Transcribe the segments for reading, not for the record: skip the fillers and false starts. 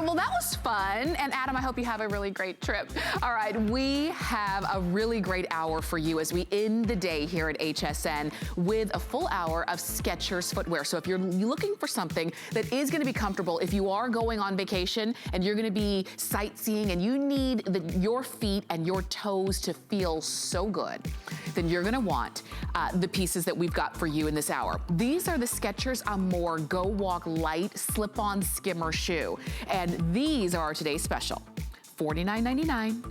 well, that was fun. And Adam, I hope you have a really great trip. All right, we have a really great hour for you as we end the day here at HSN with a full hour of Skechers footwear. So if you're looking for something that is gonna be comfortable, if you are going on vacation and you're gonna be sightseeing and you need your feet and your toes to feel so good, then you're gonna want the pieces that we've got for you in this hour. These are the Skechers Amore Go Walk Light Slip-On Skimmer Shoe. And these are today's special. $49.99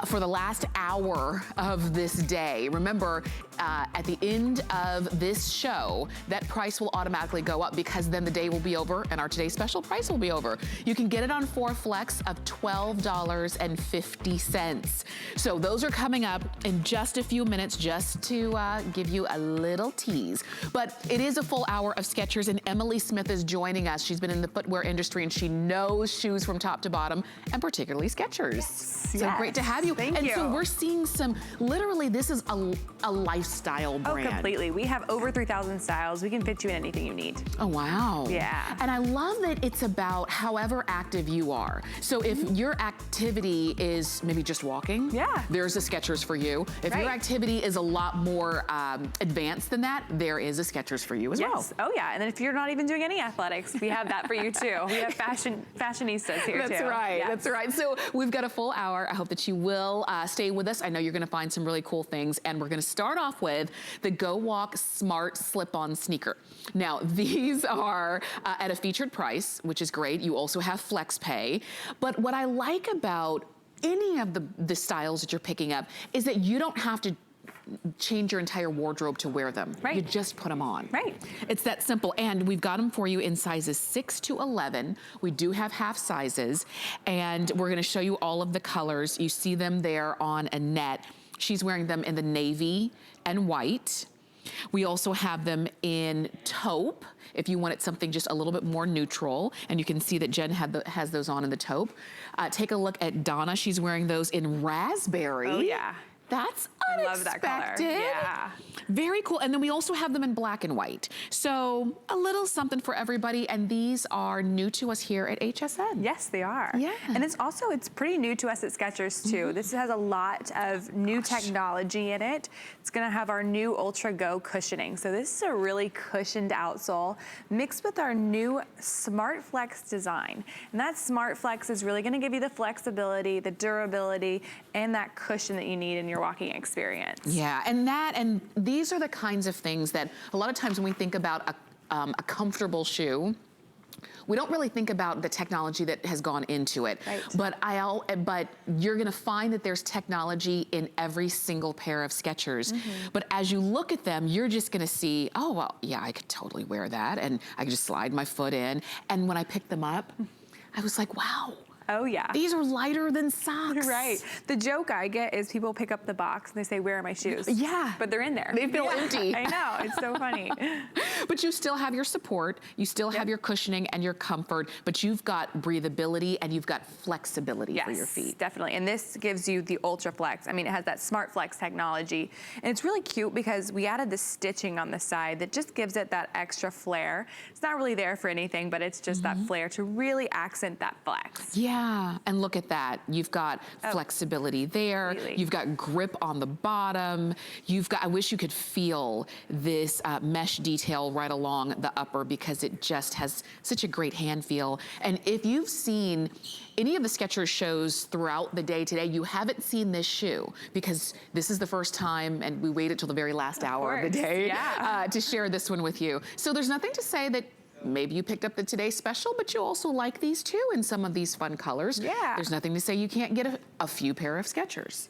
for the last hour of this day. Remember, at the end of this show, that price will automatically go up because then the day will be over and our today's special price will be over. You can get it on 4 flex of $12.50. So those are coming up in just a few minutes just to give you a little tease. But it is a full hour of Skechers and Emily Smith is joining us. She's been in the footwear industry and she knows shoes from top to bottom and particularly Skechers. Yes, so great to have you. Thank you. So we're seeing some, literally this is a lifestyle brand. Oh, completely. We have over 3,000 styles. We can fit you in anything you need. Oh, wow. Yeah. And I love that it's about however active you are. So if your activity is maybe just walking, there's a Skechers for you. If your activity is a lot more advanced than that, there is a Skechers for you as well. Oh yeah, and then if you're not even doing any athletics, we have that for you too. We have fashionistas here too. That's right, that's right. So we've got a full hour. I hope that you will stay with us. I know you're gonna find some really cool things and we're gonna start off with the Go Walk Smart Slip-On Sneaker. Now, these are at a featured price, which is great. You also have flex pay. But what I like about any of the styles that you're picking up is that you don't have to change your entire wardrobe to wear them. You just put them on. It's that simple. And we've got them for you in sizes 6 to 11. We do have half sizes. And we're gonna show you all of the colors. You see them there on Annette. She's wearing them in the navy and white. We also have them in taupe, if you wanted something just a little bit more neutral. And you can see that Jen has those on in the taupe. Take a look at Donna. She's wearing those in raspberry. Oh yeah. That's unexpected. I love that color. Yeah. Very cool. And then we also have them in black and white. So a little something for everybody. And these are new to us here at HSN. Yes, they are. Yeah. And it's pretty new to us at Skechers too. This has a lot of new technology in it. It's gonna have our new Ultra Go cushioning. So this is a really cushioned outsole mixed with our new Smart Flex design. And that Smart Flex is really gonna give you the flexibility, the durability, and that cushion that you need in your walking experience. Yeah, and these are the kinds of things that a lot of times when we think about a comfortable shoe, we don't really think about the technology that has gone into it. But you're gonna find that there's technology in every single pair of Skechers. But as you look at them, you're just gonna see, oh, well, yeah, I could totally wear that. And I could just slide my foot in. And when I picked them up, I was like, wow. Oh yeah. These are lighter than socks. Right. The joke I get is people pick up the box and they say, where are my shoes? Yeah. But they're in there. They feel empty. I know, it's so funny. But you still have your support, you still have your cushioning and your comfort, but you've got breathability and you've got flexibility for your feet. Definitely. And this gives you the Ultraflex. I mean, it has that Smart Flex technology. And it's really cute because we added the stitching on the side that just gives it that extra flair. It's not really there for anything, but it's just that flair to really accent that flex. Yeah, and look at that. You've got flexibility there. Completely. You've got grip on the bottom. You've got, I wish you could feel this mesh detail right along the upper because it just has such a great hand feel. And if you've seen any of the Skechers shows throughout the day today, you haven't seen this shoe because this is the first time and we waited till the very last hour of the day to share this one with you. So there's nothing to say that maybe you picked up the Today Special, but you also like these too in some of these fun colors. Yeah. There's nothing to say you can't get a few pair of Skechers.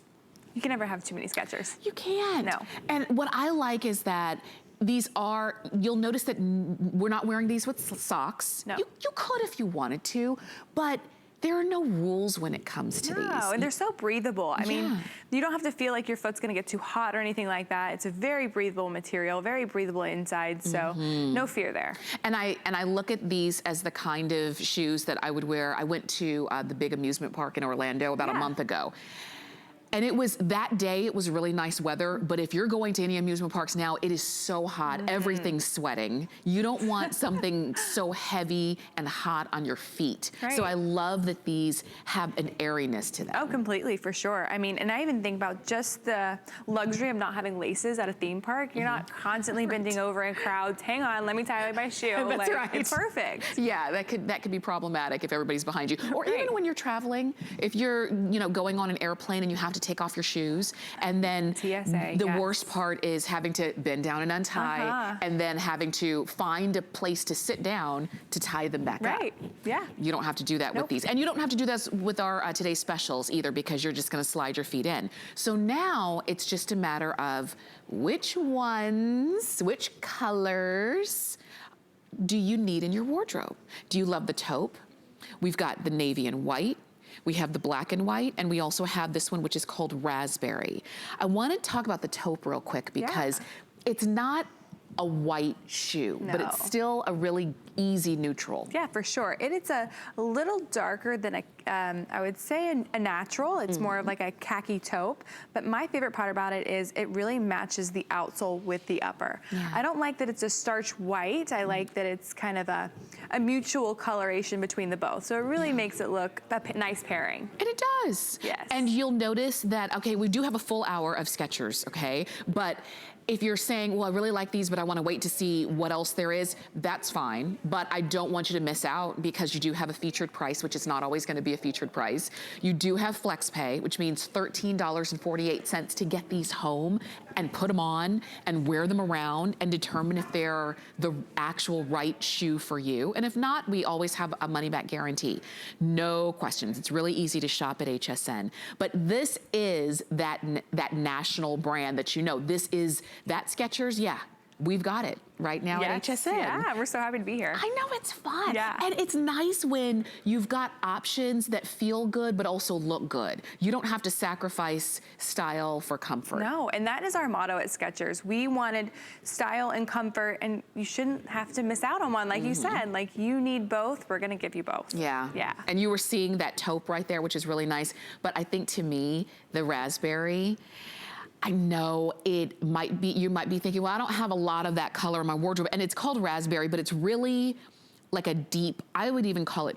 You can never have too many Skechers. You can't. No. And what I like is that these are, you'll notice that we're not wearing these with socks. No. You could if you wanted to, but there are no rules when it comes to these. No, and they're so breathable. I mean, you don't have to feel like your foot's gonna get too hot or anything like that. It's a very breathable material, very breathable inside, so no fear there. And I look at these as the kind of shoes that I would wear. I went to the big amusement park in Orlando about a month ago. And it was, that day, it was really nice weather, but if you're going to any amusement parks now, it is so hot, everything's sweating. You don't want something so heavy and hot on your feet. Right. So I love that these have an airiness to them. Oh, completely, for sure. I mean, and I even think about just the luxury of not having laces at a theme park. You're not constantly bending over in crowds. Hang on, let me tie my shoe. That's like, right. It's perfect. Yeah, that could be problematic if everybody's behind you. Or even when you're traveling, if you're, you know, going on an airplane and you have to take off your shoes, and then TSA, the worst part is having to bend down and untie, and then having to find a place to sit down to tie them back up. Right, yeah. You don't have to do that with these. And you don't have to do this with our today's specials either, because you're just gonna slide your feet in. So now it's just a matter of which ones, which colors do you need in your wardrobe? Do you love the taupe? We've got the navy and white. We have the black and white, and we also have this one, which is called raspberry. I want to talk about the taupe real quick because it's not a white shoe, but it's still a really easy neutral. Yeah, for sure. It's a little darker than I would say a natural. It's more of like a khaki taupe. But my favorite part about it is it really matches the outsole with the upper. Yeah. I don't like that it's a starch white. I like that it's kind of a mutual coloration between the both. So it really makes it look a nice pairing. And it does. Yes. And you'll notice that, okay, we do have a full hour of Skechers, okay? But if you're saying, well, I really like these, but I want to wait to see what else there is, that's fine. But I don't want you to miss out, because you do have a featured price, which is not always going to be a featured price. You do have flex pay, which means $13.48 to get these home and put them on and wear them around and determine if they're the actual right shoe for you. And if not, we always have a money back guarantee. No questions. It's really easy to shop at HSN. But this is that national brand that you know. This is that Skechers, yeah. We've got it right now at HSN. Yeah, we're so happy to be here. I know, it's fun. Yeah. And it's nice when you've got options that feel good but also look good. You don't have to sacrifice style for comfort. No, and that is our motto at Skechers. We wanted style and comfort, and you shouldn't have to miss out on one. Like you said, like you need both, we're gonna give you both. Yeah. Yeah. And you were seeing that taupe right there, which is really nice. But I think to me, the raspberry, I know it might be, you might be thinking, well, I don't have a lot of that color in my wardrobe. And it's called raspberry, but it's really like a deep, I would even call it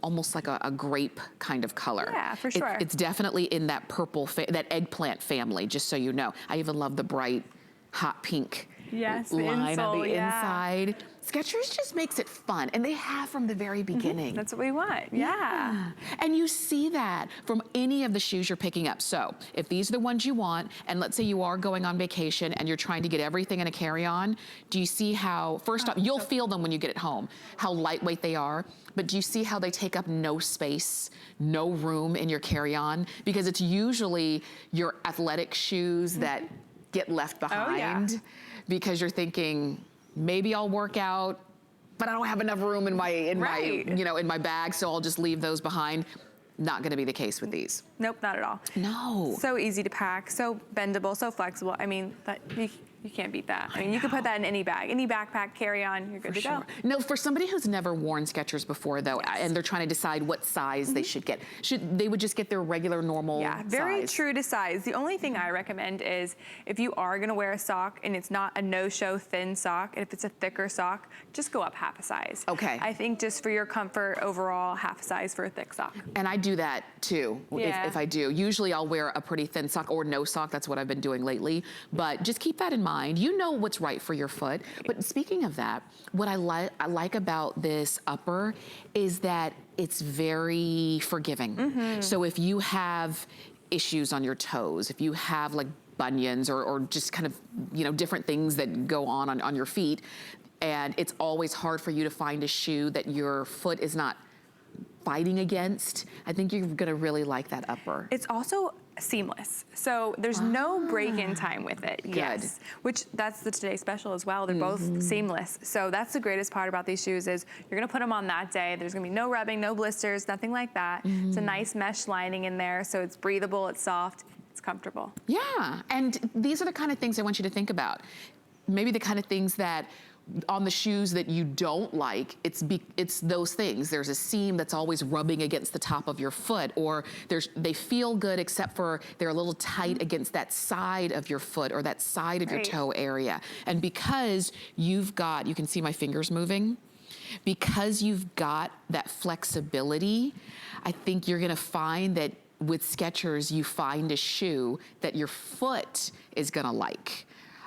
almost like a grape kind of color. Yeah, for sure. It's definitely in that purple, that eggplant family, just so you know. I even love the bright hot pink line on the inside. Skechers just makes it fun, and they have from the very beginning. That's what we want, yeah. And you see that from any of the shoes you're picking up. So if these are the ones you want, and let's say you are going on vacation and you're trying to get everything in a carry-on, do you see how, first off, you'll feel them when you get it home, how lightweight they are, but do you see how they take up no space, no room in your carry-on? Because it's usually your athletic shoes that get left behind because you're thinking, maybe I'll work out, but I don't have enough room in my in my bag, so I'll just leave those behind. Not gonna be the case with these. Nope, not at all. No. So easy to pack, so bendable, so flexible. I mean, you can't beat that. I mean, you can put that in any bag, any backpack, carry on, you're good to go. No, for somebody who's never worn Skechers before though, and they're trying to decide what size they should get, they would just get their regular normal size? Yeah, very true to size. The only thing I recommend is if you are gonna wear a sock and it's not a no-show thin sock, and if it's a thicker sock, just go up half a size. Okay. I think just for your comfort overall, half a size for a thick sock. And I do that too, if I do. Usually I'll wear a pretty thin sock or no sock, that's what I've been doing lately, but just keep that in mind. You know what's right for your foot. But speaking of that, what I like about this upper is that it's very forgiving. So if you have issues on your toes, if you have like bunions or just kind of, you know, different things that go on your feet, and it's always hard for you to find a shoe that your foot is not fighting against, I think you're gonna really like that upper. It's also seamless. So there's no break-in time with it. Good. Yes. Which that's the Today Special as well. They're both seamless. So that's the greatest part about these shoes is you're gonna put them on that day. There's gonna be no rubbing, no blisters, nothing like that. It's a nice mesh lining in there. So it's breathable, it's soft, it's comfortable. Yeah, and these are the kind of things I want you to think about. Maybe the kind of things that on the shoes that you don't like, it's those things. There's a seam that's always rubbing against the top of your foot, or they feel good except for they're a little tight against that side of your foot or that side of your toe area. And because you've got, you can see my fingers moving, because you've got that flexibility, I think you're gonna find that with Skechers, you find a shoe that your foot is gonna like.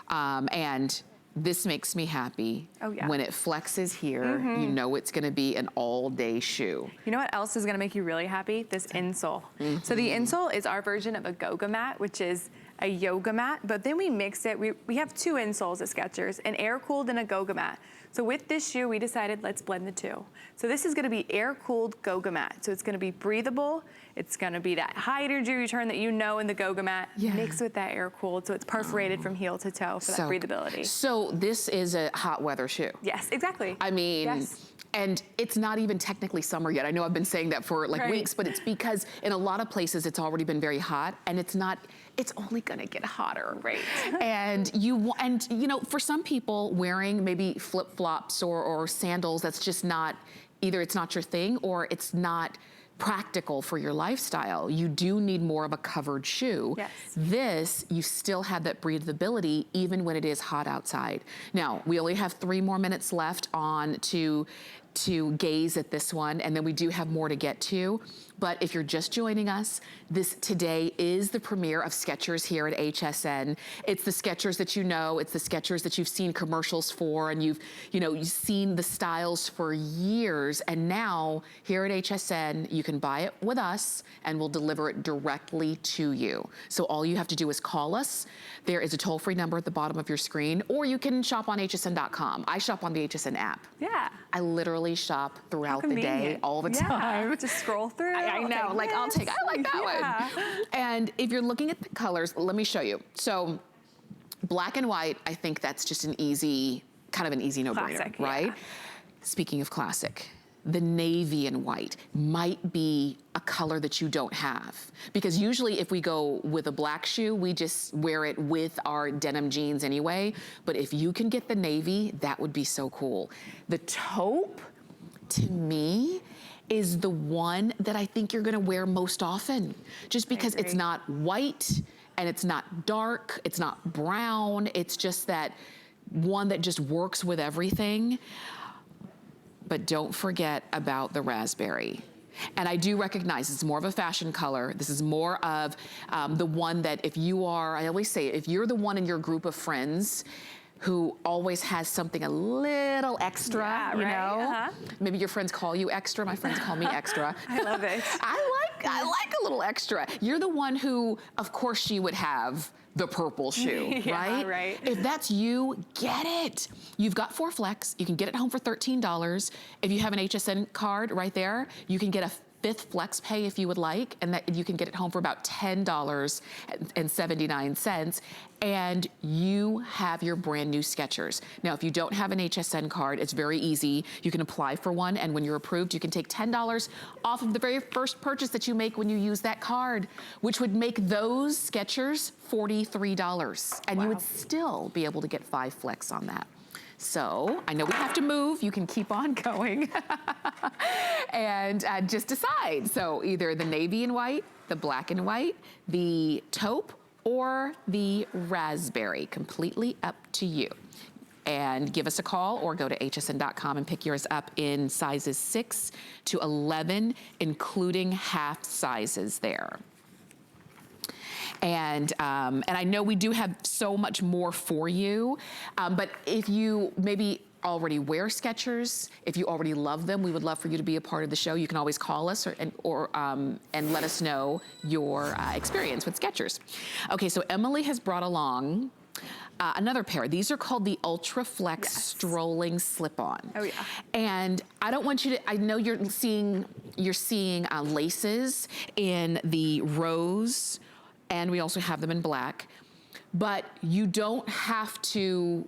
And this makes me happy. Oh, yeah. When it flexes here, you know it's gonna be an all-day shoe. You know what else is gonna make you really happy? This insole. So the insole is our version of a Goga mat, which is a yoga mat, but then we mix it. We have two insoles at Skechers, an air-cooled and a Goga mat. So with this shoe, we decided let's blend the two. So this is gonna be air-cooled Goga mat. So it's gonna be breathable. It's gonna be that high energy return that you know in the Goga mat, mixed with that air-cooled, so it's perforated from heel to toe for that breathability. So this is a hot weather shoe. Yes, exactly. I mean, and it's not even technically summer yet. I know I've been saying that for like weeks, but it's because in a lot of places it's already been very hot, and it's only gonna get hotter. And you know, for some people wearing maybe flip-flops or sandals, that's just not, either it's not your thing or it's not practical for your lifestyle. You do need more of a covered shoe. This, you still have that breathability even when it is hot outside. Now, we only have 3 more minutes left on to gaze at this one, and then we do have more to get to. But if you're just joining us, today is the premiere of Skechers here at HSN. It's the Skechers that you know, it's the Skechers that you've seen commercials for, and you've seen the styles for years. And now here at HSN, you can buy it with us and we'll deliver it directly to you. So all you have to do is call us. There is a toll-free number at the bottom of your screen, or you can shop on hsn.com. I shop on the HSN app. I literally shop throughout the day, all the time. Just scroll through. I know, like I like that one. And if you're looking at the colors, let me show you. So black and white, I think that's just an easy, kind of an easy no-brainer, right? Speaking of classic, the navy and white might be a color that you don't have. Because usually if we go with a black shoe, we just wear it with our denim jeans anyway. But if you can get the navy, that would be so cool. The taupe, to me, is the one that I think you're gonna wear most often. Just because it's not white and it's not dark, it's not brown, it's just that one that just works with everything. But don't forget about the raspberry. And I do recognize it's more of a fashion color. This is more of the one that if you are, I always say, if you're the one in your group of friends who always has something a little extra, you know? Maybe your friends call you extra, my friends call me extra. I love it. I like a little extra. You're the one who, of course she would have the purple shoe, right? If that's you, get it. You've got 4 Flex, you can get it home for $13. If you have an HSN card right there, you can get a 5th Flex Pay if you would like, and that you can get it home for about $10.79, and you have your brand new Skechers. Now, if you don't have an HSN card, it's very easy. You can apply for one, and when you're approved, you can take $10 off of the very first purchase that you make when you use that card, which would make those Skechers $43, and you would still be able to get 5 Flex on that. So I know we have to move. You can keep on going and just decide. So either the navy and white, the black and white, the taupe, or the raspberry, completely up to you. And give us a call or go to hsn.com and pick yours up in sizes 6 to 11, including half sizes there. And I know we do have so much more for you, but if you maybe already wear Skechers, if you already love them, we would love for you to be a part of the show. You can always call us and let us know your experience with Skechers. Okay, so Emily has brought along another pair. These are called the Ultraflex strolling slip-on. Oh yeah. And I don't want you to, I know you're seeing laces in the rose, and we also have them in black, but you don't have to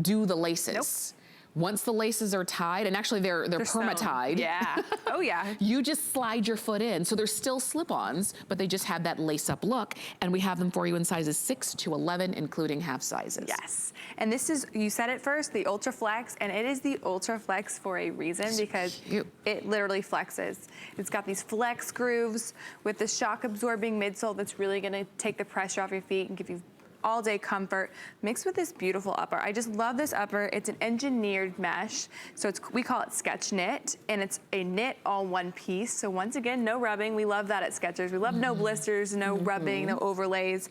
do the laces. once the laces are tied, and actually they're perma-tied. Yeah, oh yeah. You just slide your foot in. So they're still slip-ons, but they just have that lace-up look, and we have them for you in sizes 6 to 11, including half sizes. Yes, and this is, you said it first, the Ultraflex, and it is the Ultraflex for a reason because it literally flexes. It's got these flex grooves with the shock-absorbing midsole that's really gonna take the pressure off your feet and give you all day comfort, mixed with this beautiful upper. I just love this upper. It's an engineered mesh. So we call it Sketch Knit, and it's a knit all one piece. So once again, no rubbing. We love that at Skechers. We love no blisters, no rubbing, no overlays.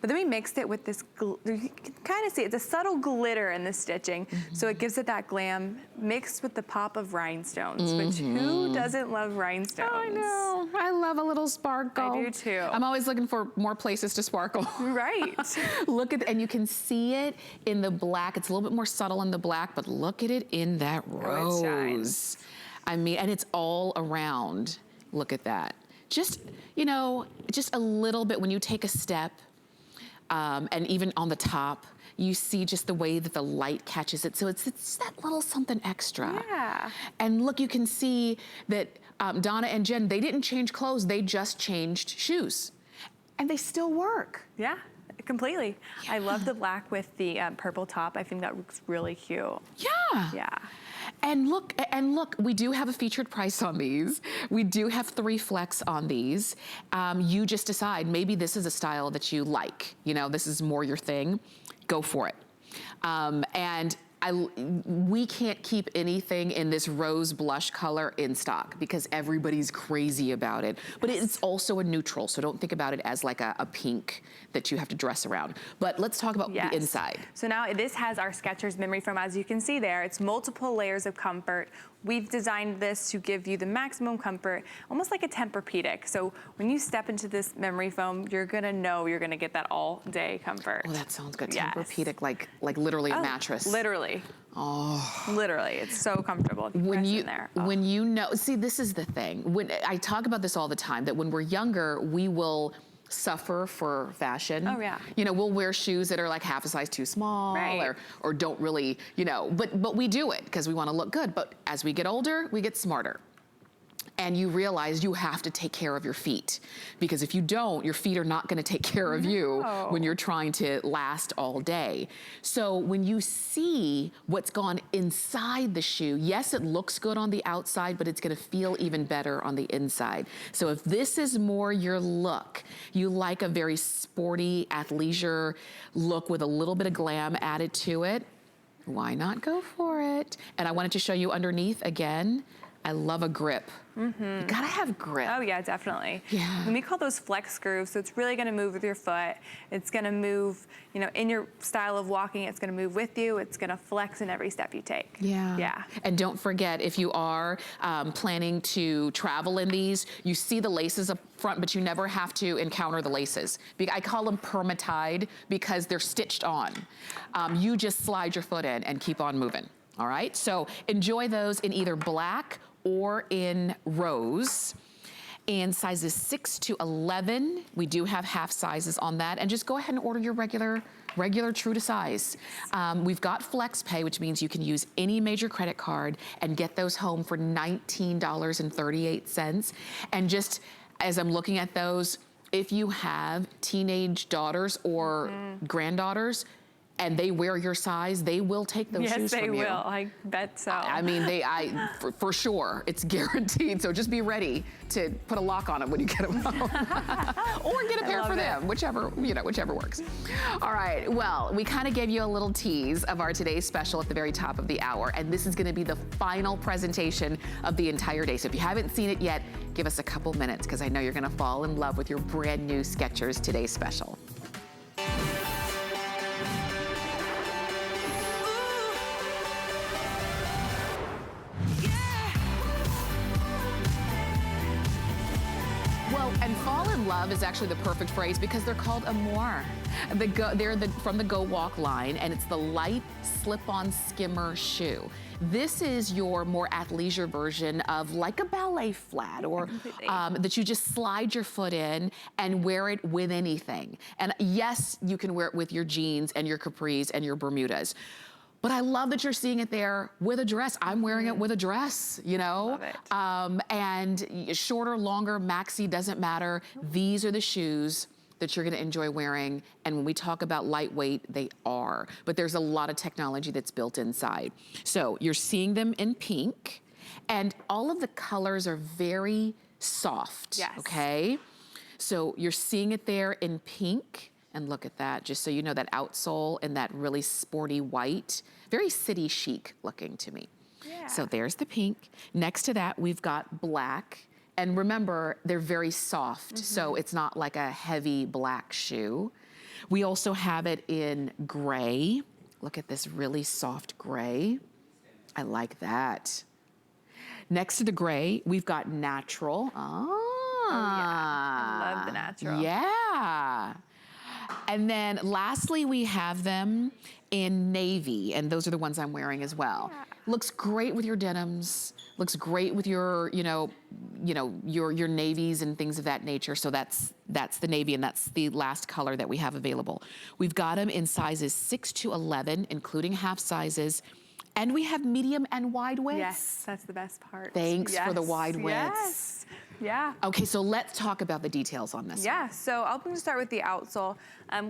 But then we mixed it with this, you can kind of see it's a subtle glitter in the stitching. So it gives it that glam mixed with the pop of rhinestones, which who doesn't love rhinestones? I know, I love a little sparkle. I do too. I'm always looking for more places to sparkle. Right. Look at, and you can see it in the black. It's a little bit more subtle in the black, but look at it in that rose. Oh, it shines. I mean, and it's all around. Look at that. Just, you know, just a little bit when you take a step, and even on the top, you see just the way that the light catches it. So it's that little something extra. Yeah. And look, you can see that Donna and Jen, they didn't change clothes, they just changed shoes. And they still work. Yeah, completely. I love the black with the purple top. I think that looks really cute. Yeah. Yeah. And look, we do have a featured price on these. We do have 3 flex on these. You just decide, maybe this is a style that you like. You know, this is more your thing. Go for it. And we can't keep anything in this rose blush color in stock because everybody's crazy about it. But it's also a neutral, so don't think about it as like a pink that you have to dress around. But let's talk about the inside. So now this has our Skechers memory foam. As you can see there, it's multiple layers of comfort. We've designed this to give you the maximum comfort, almost like a Tempur-Pedic. So when you step into this memory foam, you're gonna know you're gonna get that all day comfort. Oh, that sounds good. Yes. Tempur-Pedic, like literally a mattress. Literally. Oh. Literally, it's so comfortable. When you know, see, this is the thing. When I talk about this all the time, that when we're younger, we will suffer for fashion. Oh yeah. You know, we'll wear shoes that are like half a size too small, right, or don't really, you know, but we do it because we want to look good. But as we get older, we get smarter. And you realize you have to take care of your feet, because if you don't, your feet are not going to take care of you when you're trying to last all day. So when you see what's gone inside the shoe, yes, it looks good on the outside, but it's going to feel even better on the inside. So if this is more your look, you like a very sporty athleisure look with a little bit of glam added to it, why not go for it? And I wanted to show you underneath again. I love a grip. You gotta have grip. Oh yeah, definitely. Yeah. And we call those flex grooves, so it's really gonna move with your foot. It's gonna move, you know, in your style of walking, it's gonna move with you. It's gonna flex in every step you take. Yeah. Yeah. And don't forget, if you are planning to travel in these, you see the laces up front, but you never have to encounter the laces. I call them perma-tied because they're stitched on. You just slide your foot in and keep on moving. All right, so enjoy those in either black or in rose. And sizes 6 to 11, we do have half sizes on that. And just go ahead and order your regular true to size. We've got flex pay, which means you can use any major credit card and get those home for $19.38. And just as I'm looking at those, if you have teenage daughters or granddaughters, and they wear your size, they will take those shoes from you. Yes, they will. I bet so. I mean, for sure, it's guaranteed. So just be ready to put a lock on them when you get them home, or get a pair for them, whichever works. All right. Well, we kind of gave you a little tease of our today's special at the very top of the hour, and this is going to be the final presentation of the entire day. So if you haven't seen it yet, give us a couple minutes, because I know you're going to fall in love with your brand new Skechers Today's Special. And fall in love is actually the perfect phrase because they're called Amour. They're from the Go Walk line, and it's the light slip-on skimmer shoe. This is your more athleisure version of like a ballet flat, or that you just slide your foot in and wear it with anything. And yes, you can wear it with your jeans and your capris and your Bermudas. But I love that you're seeing it there with a dress. I'm wearing it with a dress, you know? Love it. And shorter, longer, maxi, doesn't matter. These are the shoes that you're gonna enjoy wearing. And when we talk about lightweight, they are. But there's a lot of technology that's built inside. So you're seeing them in pink, and all of the colors are very soft, okay? So you're seeing it there in pink. And look at that, just so you know, that outsole and that really sporty white, very city chic looking to me. Yeah. So there's the pink. Next to that, we've got black. And remember, they're very soft, so it's not like a heavy black shoe. We also have it in gray. Look at this really soft gray. I like that. Next to the gray, we've got natural. Oh yeah, I love the natural. Yeah. And then lastly, we have them in navy, and those are the ones I'm wearing as well. Yeah. Looks great with your denims, looks great with your, your navies and things of that nature. So that's the navy, and that's the last color that we have available. We've got them in sizes 6 to 11, including half sizes. And we have medium and wide widths. Yes, that's the best part. Thanks for the wide widths. Yes. Yeah. Okay, so let's talk about the details on this. Yeah, so I'm going to start with the outsole.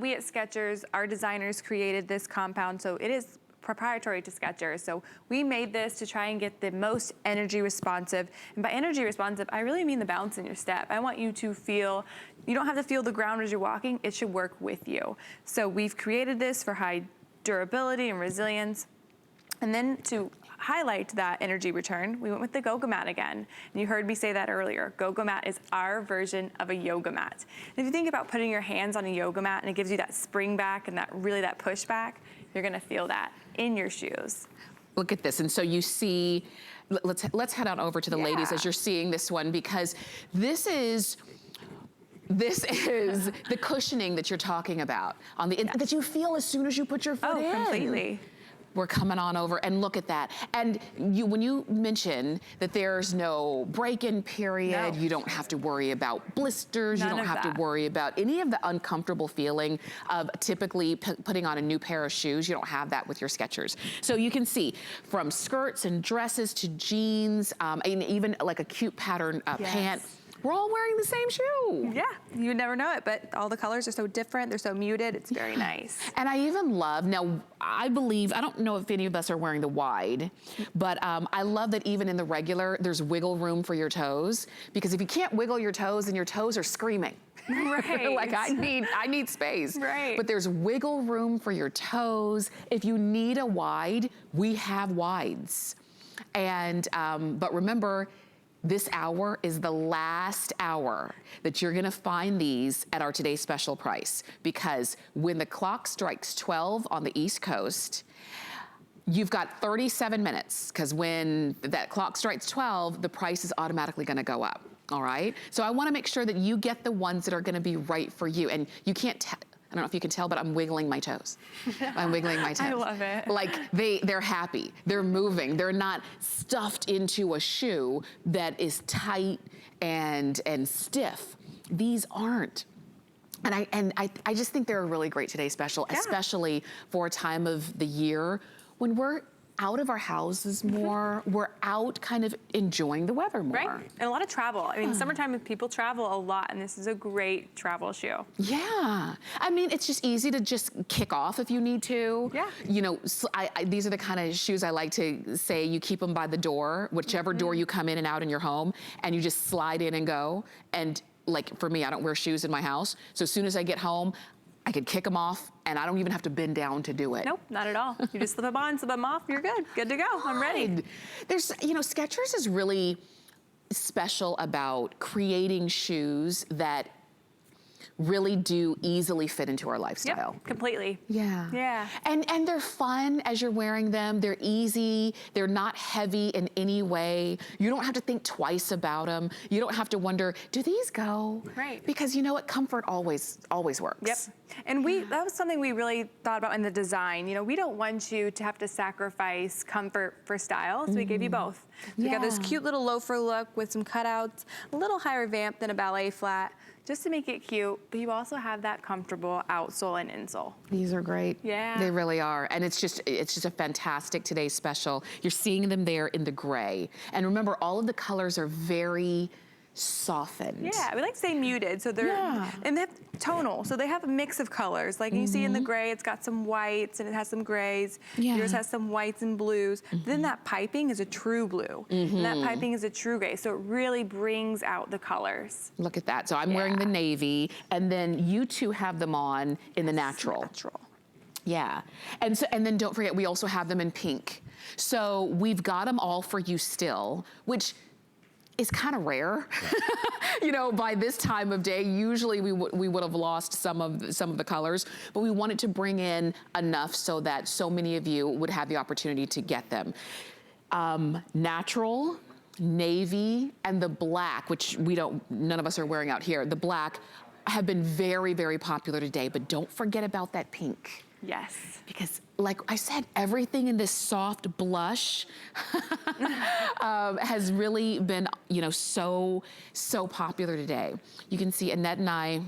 We at Skechers, our designers created this compound, so it is proprietary to Skechers. So we made this to try and get the most energy responsive. And by energy responsive, I really mean the bounce in your step. I want you to feel, you don't have to feel the ground as you're walking, it should work with you. So we've created this for high durability and resilience. And then to highlight that energy return, we went with the Go-Go mat again. And you heard me say that earlier. Go-Go mat is our version of a yoga mat. And if you think about putting your hands on a yoga mat and it gives you that spring back and that push back, you're gonna feel that in your shoes. Look at this, and so you see, let's head on over to the ladies as you're seeing this one, because this is the cushioning that you're talking about on the that you feel as soon as you put your foot in. Oh, completely. We're coming on over, and look at that. And when you mention that there's no break-in period, you don't have to worry about blisters, you don't have to worry about any of the uncomfortable feeling of typically putting on a new pair of shoes. You don't have that with your Skechers. So you can see from skirts and dresses to jeans, and even like a cute pattern pant. We're all wearing the same shoe. Yeah, you would never know it, but all the colors are so different. They're so muted. It's very nice. And I even love, now I believe, I don't know if any of us are wearing the wide, but I love that even in the regular, there's wiggle room for your toes, because if you can't wiggle your toes, then your toes are screaming. Right. Like I need space. Right. But there's wiggle room for your toes. If you need a wide, we have wides. And, but remember, this hour is the last hour that you're gonna find these at our today's special price, because when the clock strikes 12 on the East Coast, you've got 37 minutes, because when that clock strikes 12, the price is automatically gonna go up, all right? So I wanna make sure that you get the ones that are gonna be right for you, and you can't I don't know if you can tell, but I'm wiggling my toes. I'm wiggling my toes. I love it. Like they're happy, they're moving. They're not stuffed into a shoe that is tight and stiff. These aren't. And I just think they're a really great Today Special, especially for a time of the year when we're out of our houses more, we're out kind of enjoying the weather more. Right, and a lot of travel. I mean, summertime people travel a lot, and this is a great travel shoe. Yeah, I mean, it's just easy to just kick off if you need to. Yeah. You know, these are the kind of shoes I like to say you keep them by the door, whichever door you come in and out in your home, and you just slide in and go. And like for me, I don't wear shoes in my house, so as soon as I get home, I could kick them off, and I don't even have to bend down to do it. Nope, not at all. You just slip them on, slip them off, you're good. Good to go, I'm ready. There's, Skechers is really special about creating shoes that really do easily fit into our lifestyle. Yep, completely. Yeah. Yeah. And they're fun as you're wearing them. They're easy. They're not heavy in any way. You don't have to think twice about them. You don't have to wonder, do these go? Right. Because you know what? Comfort always works. Yep. And that was something we really thought about in the design. You know, we don't want you to have to sacrifice comfort for style, so we gave you both. So we got this cute little loafer look with some cutouts, a little higher vamp than a ballet flat, just to make it cute, but you also have that comfortable outsole and insole. These are great. Yeah. They really are. And it's just a fantastic today's special. You're seeing them there in the gray. And remember, all of the colors are very softened. Yeah, we like to say muted, so they're, and they have tonal, so they have a mix of colors. Like you see in the gray, it's got some whites and it has some grays. Yours has some whites and blues. Then that piping is a true blue, and that piping is a true gray, so it really brings out the colors. Look at that. So I'm wearing the navy, and then you two have them on in the natural. Yeah, and then don't forget, we also have them in pink. So we've got them all for you still, which is kind of rare. You know, by this time of day, usually we would have lost some of the colors, but we wanted to bring in enough so that so many of you would have the opportunity to get them. Natural, navy, and the black, which none of us are wearing out here, the black have been very, very popular today, but don't forget about that pink. Yes. Because like I said, everything in this soft blush has really been, you know, so popular today. You can see Annette and I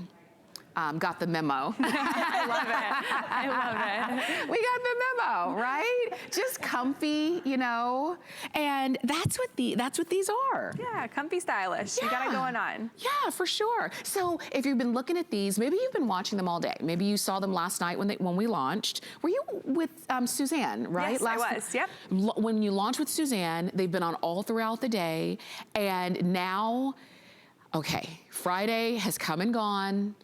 got the memo. I love it. I love it. We got the memo, right? Just comfy, you know, and that's what these are. Yeah, comfy, stylish. You got it going on. Yeah, for sure. So if you've been looking at these, maybe you've been watching them all day. Maybe you saw them last night when we launched. Were you with Suzanne, right? Yes, I was. Yep. When you launched with Suzanne, they've been on all throughout the day, and now, okay, Friday has come and gone.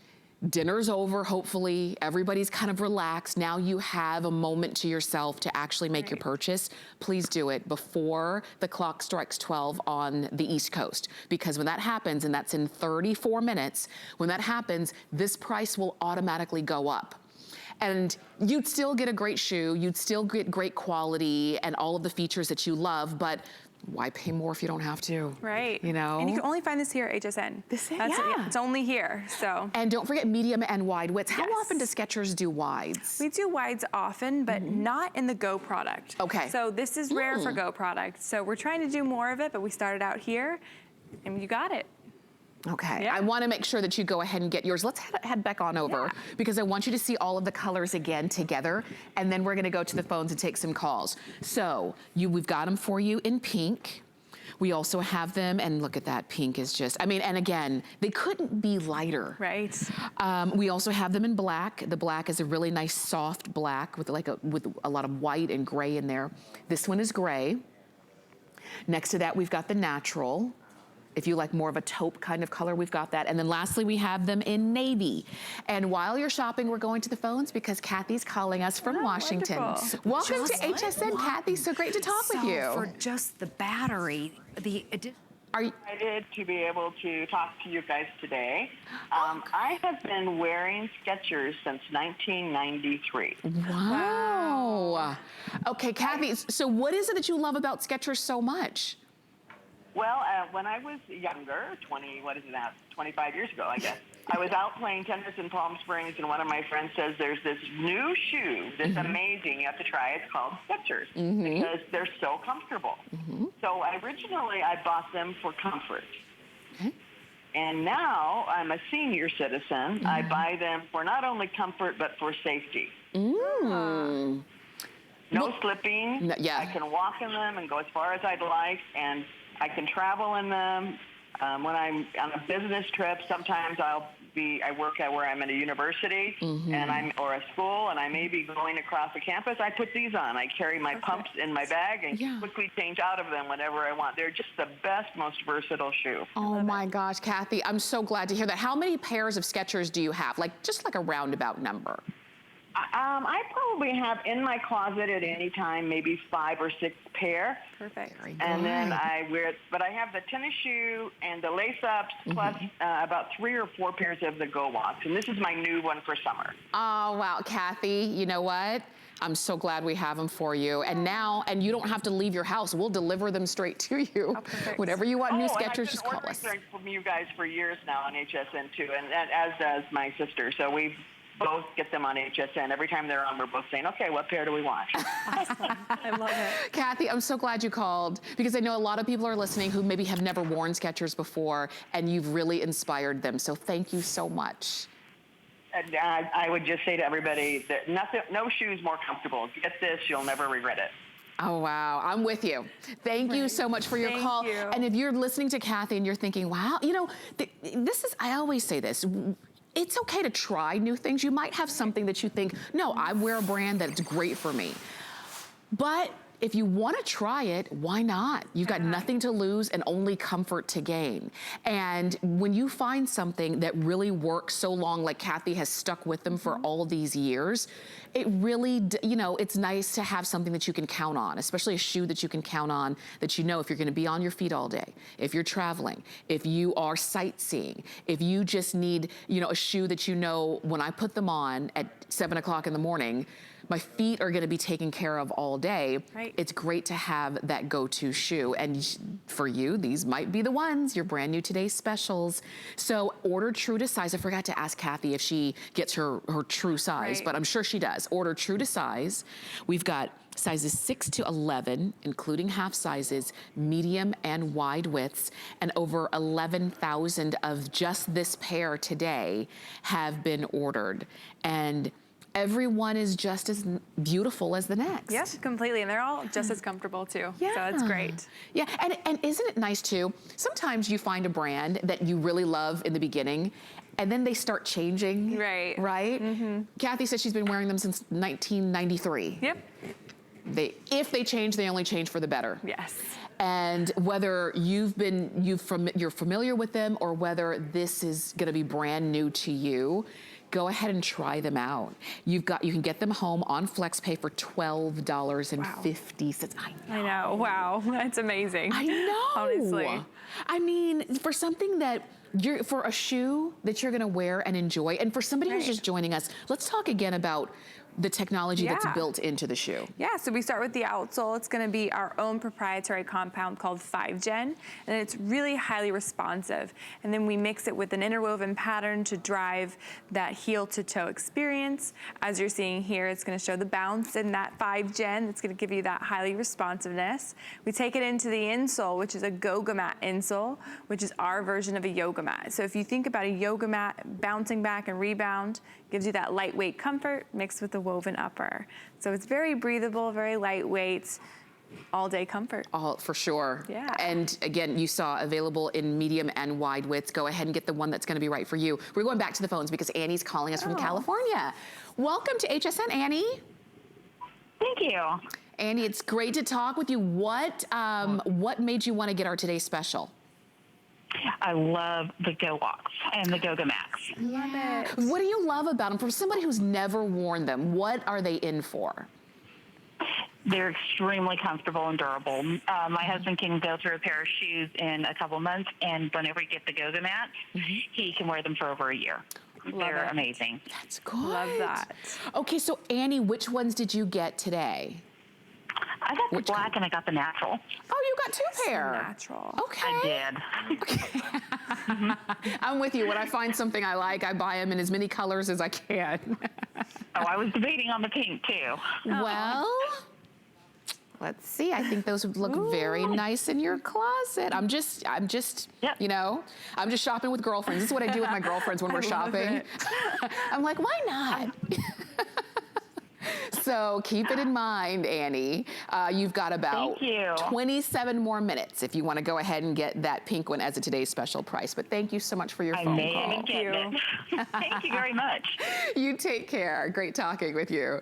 Dinner's over, hopefully. Everybody's kind of relaxed. Now you have a moment to yourself to actually make your purchase. Please do it before the clock strikes 12 on the East Coast. Because when that happens, and that's in 34 minutes, when that happens, this price will automatically go up. And you'd still get a great shoe, you'd still get great quality and all of the features that you love, but why pay more if you don't have to? Right. You know? And you can only find this here at HSN. It's only here, so. And don't forget medium and wide widths. How Yes. often does Skechers do wides? We do wides often, but not in the Go product. Okay. So this is rare for Go product. So we're trying to do more of it, but we started out here, and you got it. Okay, Yeah. I want to make sure that you go ahead and get yours. Let's head back on over because I want you to see all of the colors again together, and then we're going to go to the phones and take some calls. So we've got them for you in pink. We also have them, and look at that, pink is just, I mean, and again, they couldn't be lighter. Right. We also have them in black. The black is a really nice soft black with a lot of white and gray in there. This one is gray. Next to that, we've got the natural. If you like more of a taupe kind of color, we've got that. And then lastly, we have them in navy. And while you're shopping, we're going to the phones because Kathy's calling us from Washington. Wonderful. Welcome to HSN, Kathy. So great to talk with you. For just the battery, Are you excited to be able to talk to you guys today. I have been wearing Skechers since 1993. Wow. Okay, Kathy, so what is it that you love about Skechers so much? Well, when I was younger, 25 years ago, I guess, I was out playing tennis in Palm Springs, and one of my friends says there's this new shoe that's amazing. You have to try it. It's called Skechers because they're so comfortable. So originally, I bought them for comfort. Okay. And now I'm a senior citizen. I buy them for not only comfort, but for safety. No slipping. No, yeah. I can walk in them and go as far as I'd like, and I can travel in them. When I'm on a business trip, sometimes I work at where I'm at a university or a school, and I may be going across the campus. I put these on. I carry my pumps in my bag and quickly change out of them whenever I want. They're just the best, most versatile shoe. Oh my gosh, Kathy, I'm so glad to hear that. How many pairs of Skechers do you have? Just like a roundabout number. I probably have in my closet at any time maybe 5 or 6 pair. Perfect. Very good. And then I wear it, but I have the tennis shoe and the lace-ups plus about 3 or 4 pairs of the Go Walks. And this is my new one for summer. Oh, wow, Kathy, you know what? I'm so glad we have them for you. And and you don't have to leave your house. We'll deliver them straight to you. Oh, perfect. Whenever you want new and Skechers, just call us. I've been ordering from you guys for years now on HSN too, and as does my sister. So we've both get them on HSN. Every time they're on, we're both saying, okay, what pair do we want? I love it. Kathy, I'm so glad you called because I know a lot of people are listening who maybe have never worn Skechers before, and you've really inspired them. So thank you so much. And I would just say to everybody that no shoe's more comfortable. Get this, you'll never regret it. Oh, wow. I'm with you. Thank you so much for your Thank call. you. And if you're listening to Kathy and you're thinking, wow, you know, this is, I always say this, it's okay to try new things. You might have something that you think, no, I wear a brand that's great for me. But if you want to try it, why not? You've got nothing to lose and only comfort to gain. And when you find something that really works so long, like Kathy has stuck with them for all these years, it really, you know, it's nice to have something that you can count on, especially a shoe that you can count on, that you know if you're going to be on your feet all day, if you're traveling, if you are sightseeing, if you just need, you know, a shoe that you know when I put them on at 7 o'clock in the morning, my feet are going to be taken care of all day. Right. It's great to have that go-to shoe. And for you, these might be the ones, your brand new today's specials. So order true to size. I forgot to ask Kathy if she gets her true size, Right. but I'm sure she does. Order true to size. We've got sizes 6 to 11, including half sizes, medium and wide widths, and over 11,000 of just this pair today have been ordered. And everyone is just as beautiful as the next. Yep, completely. And they're all just as comfortable too. So it's great. Yeah, and isn't it nice too? Sometimes you find a brand that you really love in the beginning, and then they start changing. Right. Right? Kathy says she's been wearing them since 1993. Yep. If they change, they only change for the better. Yes. And whether you're familiar with them or whether this is going to be brand new to you, go ahead and try them out. You can get them home on FlexPay for $12.50. I know. Wow. That's amazing. I know. Honestly. I mean, for something that for a shoe that you're going to wear and enjoy, and for somebody who's just joining us, let's talk again about the technology that's built into the shoe. Yeah, so we start with the outsole. It's going to be our own proprietary compound called 5Gen, and it's really highly responsive. And then we mix it with an interwoven pattern to drive that heel-to-toe experience. As you're seeing here, it's going to show the bounce in that 5Gen. It's going to give you that highly responsiveness. We take it into the insole, which is a Goga mat insole, which is our version of a yoga mat. So if you think about a yoga mat bouncing back and rebound, gives you that lightweight comfort mixed with the woven upper. So it's very breathable, very lightweight, all day comfort. All for sure. Yeah. And again, you saw available in medium and wide widths. Go ahead and get the one that's going to be right for you. We're going back to the phones because Annie's calling us from California. Welcome to HSN, Annie. Thank you. Annie, it's great to talk with you. What made you want to get our today's special? I love the Go Walks and the Goga Mats. Love it. What do you love about them? For somebody who's never worn them, what are they in for? They're extremely comfortable and durable. My husband can go through a pair of shoes in a couple months, and whenever he gets the Goga Mats, he can wear them for over a year. They're amazing. That's good. Love that. Okay, so Annie, which ones did you get today? I got the black and I got the natural. Oh, you got two pair. Natural. Okay. I did. Okay. I'm with you. When I find something I like, I buy them in as many colors as I can. Oh, I was debating on the pink too. Well, let's see. I think those would look very nice in your closet. I'm just, you know, I'm just shopping with girlfriends. This is what I do with my girlfriends when we're shopping. I'm like, why not? So keep it in mind, Annie. You've got about 27 more minutes if you want to go ahead and get that pink one as a today's special price. But thank you so much for your phone call. Thank you. Thank you very much. You take care. Great talking with you.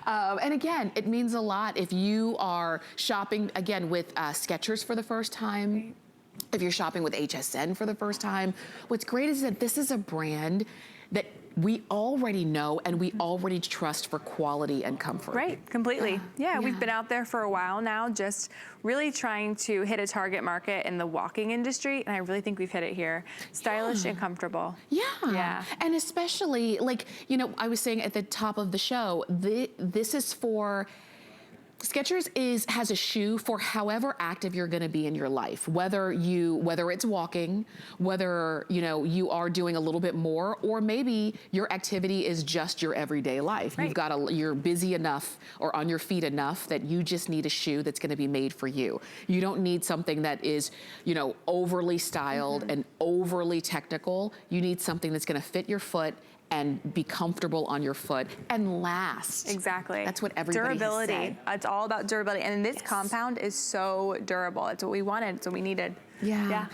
And again, it means a lot if you are shopping, again, with Skechers for the first time, if you're shopping with HSN for the first time. What's great is that this is a brand that we already know and we already trust for quality and comfort. Right, completely. Yeah, we've been out there for a while now, just really trying to hit a target market in the walking industry, and I really think we've hit it here. Stylish and comfortable. Yeah. And especially, like, you know, I was saying at the top of the show, this is for Skechers has a shoe for however active you're gonna be in your life, whether it's walking, whether you are doing a little bit more, or maybe your activity is just your everyday life. Right. You're busy enough or on your feet enough that you just need a shoe that's gonna be made for you. You don't need something that is, overly styled and overly technical. You need something that's gonna fit your foot and be comfortable on your foot and last. Exactly. That's what everybody durability. has said. It's all about durability. And this compound is so durable. It's what we wanted. It's what we needed. Yeah.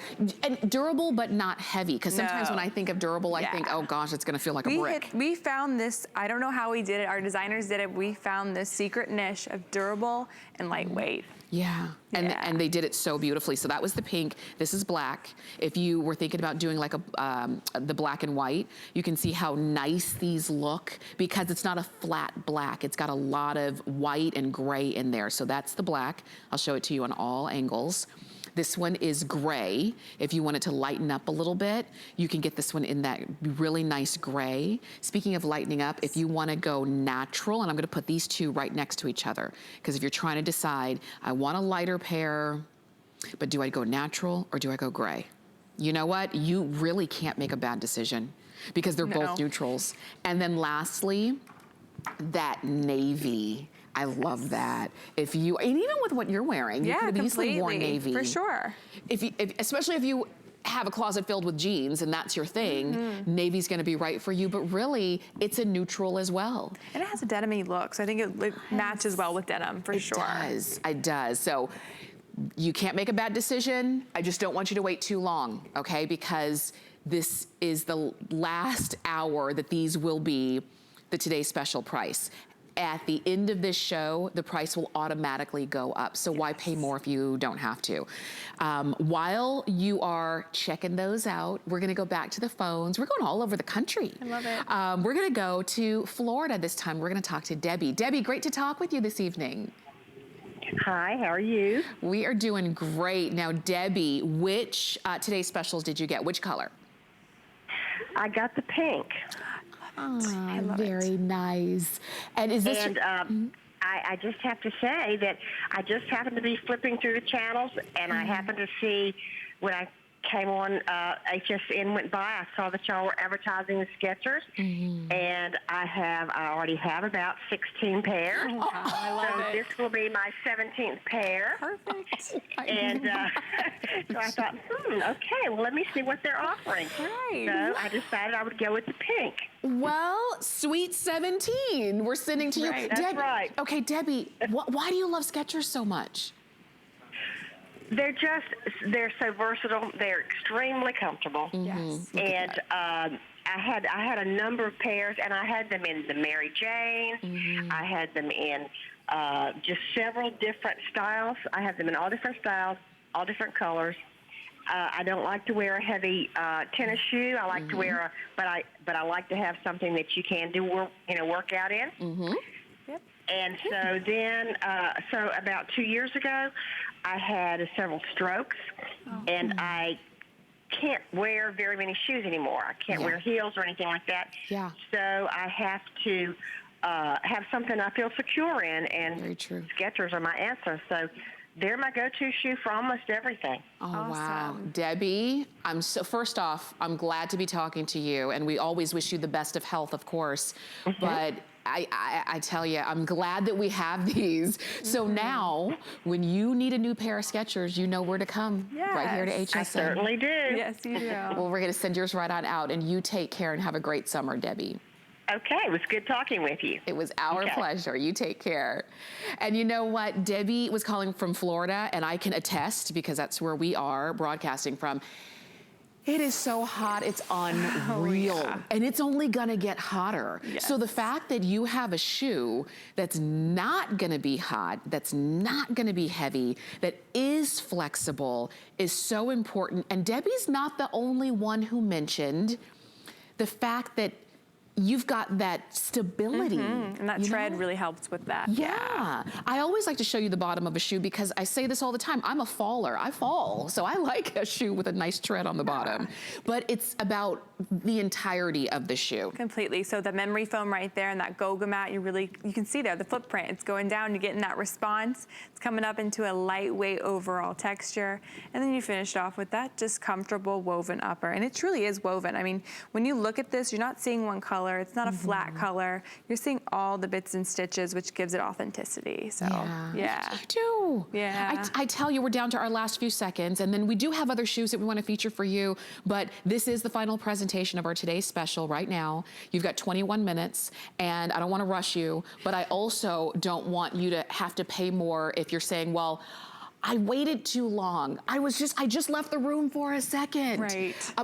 And durable, but not heavy. Because sometimes when I think of durable, I think, oh gosh, it's going to feel like a brick. We found this, I don't know how we did it. Our designers did it. We found this secret niche of durable and lightweight. Yeah. And they did it so beautifully. So that was the pink. This is black. If you were thinking about doing like the black and white, you can see how nice these look because it's not a flat black. It's got a lot of white and gray in there. So that's the black. I'll show it to you on all angles. This one is gray. If you want it to lighten up a little bit, you can get this one in that really nice gray. Speaking of lightening up, if you want to go natural, and I'm going to put these two right next to each other, because if you're trying to decide, I want a lighter pair, but do I go natural or do I go gray? You know what? You really can't make a bad decision because they're both neutrals. And then lastly, that navy. I love that. And even with what you're wearing, you could have easily worn navy. For sure. Especially if you have a closet filled with jeans and that's your thing, navy's gonna be right for you, but really, it's a neutral as well. And it has a denim-y look, so I think it matches well with denim, for sure. It does. So you can't make a bad decision. I just don't want you to wait too long, okay? Because this is the last hour that these will be the today's special price. At the end of this show, the price will automatically go up. So why pay more if you don't have to? While you are checking those out, we're gonna go back to the phones. We're going all over the country. I love it. We're gonna go to Florida this time. We're gonna talk to Debbie. Debbie, great to talk with you this evening. Hi, how are you? We are doing great. Now, Debbie, which today's specials did you get? Which color? I got the pink. Very nice. And is this? And I just have to say that I just happened to be flipping through the channels, and I happened to see when I came on HSN went by, I saw that y'all were advertising the Skechers, and I already have about 16 pairs. Oh, I love it. This will be my 17th pair. Perfect. And so I thought, okay, well, let me see what they're offering. Right. So I decided I would go with the pink. Well, sweet 17. We're sending to you. Right, that's right. Okay, Debbie, why do you love Skechers so much? They're so versatile. They're extremely comfortable. Yes. And I had a number of pairs, and I had them in the Mary Jane. I had them in just several different styles. I have them in all different styles, all different colors. I don't like to wear a heavy tennis shoe. I like to wear but I like to have something that you can do workout in. Yep. And so then, so about 2 years ago, I had several strokes, and I can't wear very many shoes anymore. I can't wear heels or anything like that. Yeah. So I have to have something I feel secure in, and Very true. Skechers are my answer. So they're my go-to shoe for almost everything. Oh, wow. Debbie, first off, I'm glad to be talking to you, and we always wish you the best of health, of course, but I tell you, I'm glad that we have these. So now, when you need a new pair of Skechers, you know where to come. Right here to HSN. I certainly do. Yes, you do. Well, we're going to send yours right on out, and you take care and have a great summer, Debbie. Okay, it was good talking with you. It was our pleasure. You take care. And you know what? Debbie was calling from Florida, and I can attest, because that's where we are broadcasting from. It is so hot, it's unreal. And it's only gonna get hotter. Yes. So the fact that you have a shoe that's not gonna be hot, that's not gonna be heavy, that is flexible, is so important. And Debbie's not the only one who mentioned the fact that you've got that stability. And that tread really helps with that. Yeah. I always like to show you the bottom of a shoe because I say this all the time. I'm a faller. I fall. So I like a shoe with a nice tread on the bottom. But it's about the entirety of the shoe. Completely. So the memory foam right there and that Goga mat, you can see there the footprint. It's going down, you're getting that response. It's coming up into a lightweight overall texture. And then you finish off with that just comfortable woven upper. And it truly is woven. I mean, when you look at this, you're not seeing one color. It's not a flat color. You're seeing all the bits and stitches, which gives it authenticity. So, yeah. You do. Yeah. I tell you, we're down to our last few seconds, and then we do have other shoes that we want to feature for you, but this is the final presentation of our today's special right now. You've got 21 minutes, and I don't want to rush you, but I also don't want you to have to pay more if you're saying, well, I waited too long. I just left the room for a second. Right.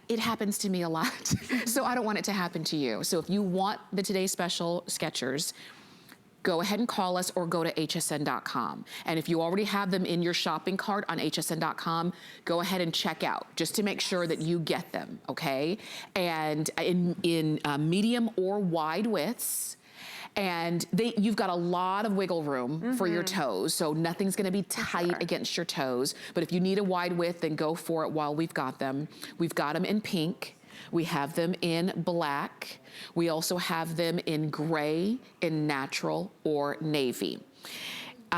It happens to me a lot, so I don't want it to happen to you. So if you want the Today's Special Skechers, go ahead and call us or go to hsn.com. And if you already have them in your shopping cart on hsn.com, go ahead and check out just to make sure that you get them, okay? And in medium or wide widths. And you've got a lot of wiggle room for your toes, so nothing's gonna be tight against your toes. But if you need a wide width, then go for it while we've got them. We've got them in pink. We have them in black. We also have them in gray, in natural, or navy.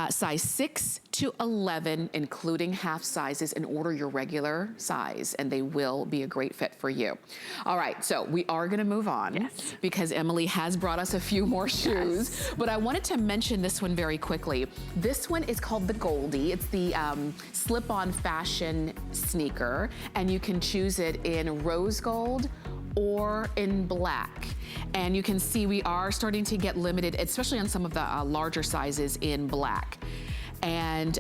Size 6 to 11, including half sizes, and order your regular size, and they will be a great fit for you. All right, so we are gonna move on because Emily has brought us a few more shoes, but I wanted to mention this one very quickly. This one is called the Goldie. It's the slip-on fashion sneaker, and you can choose it in rose gold or in black. And you can see we are starting to get limited, especially on some of the larger sizes in black. And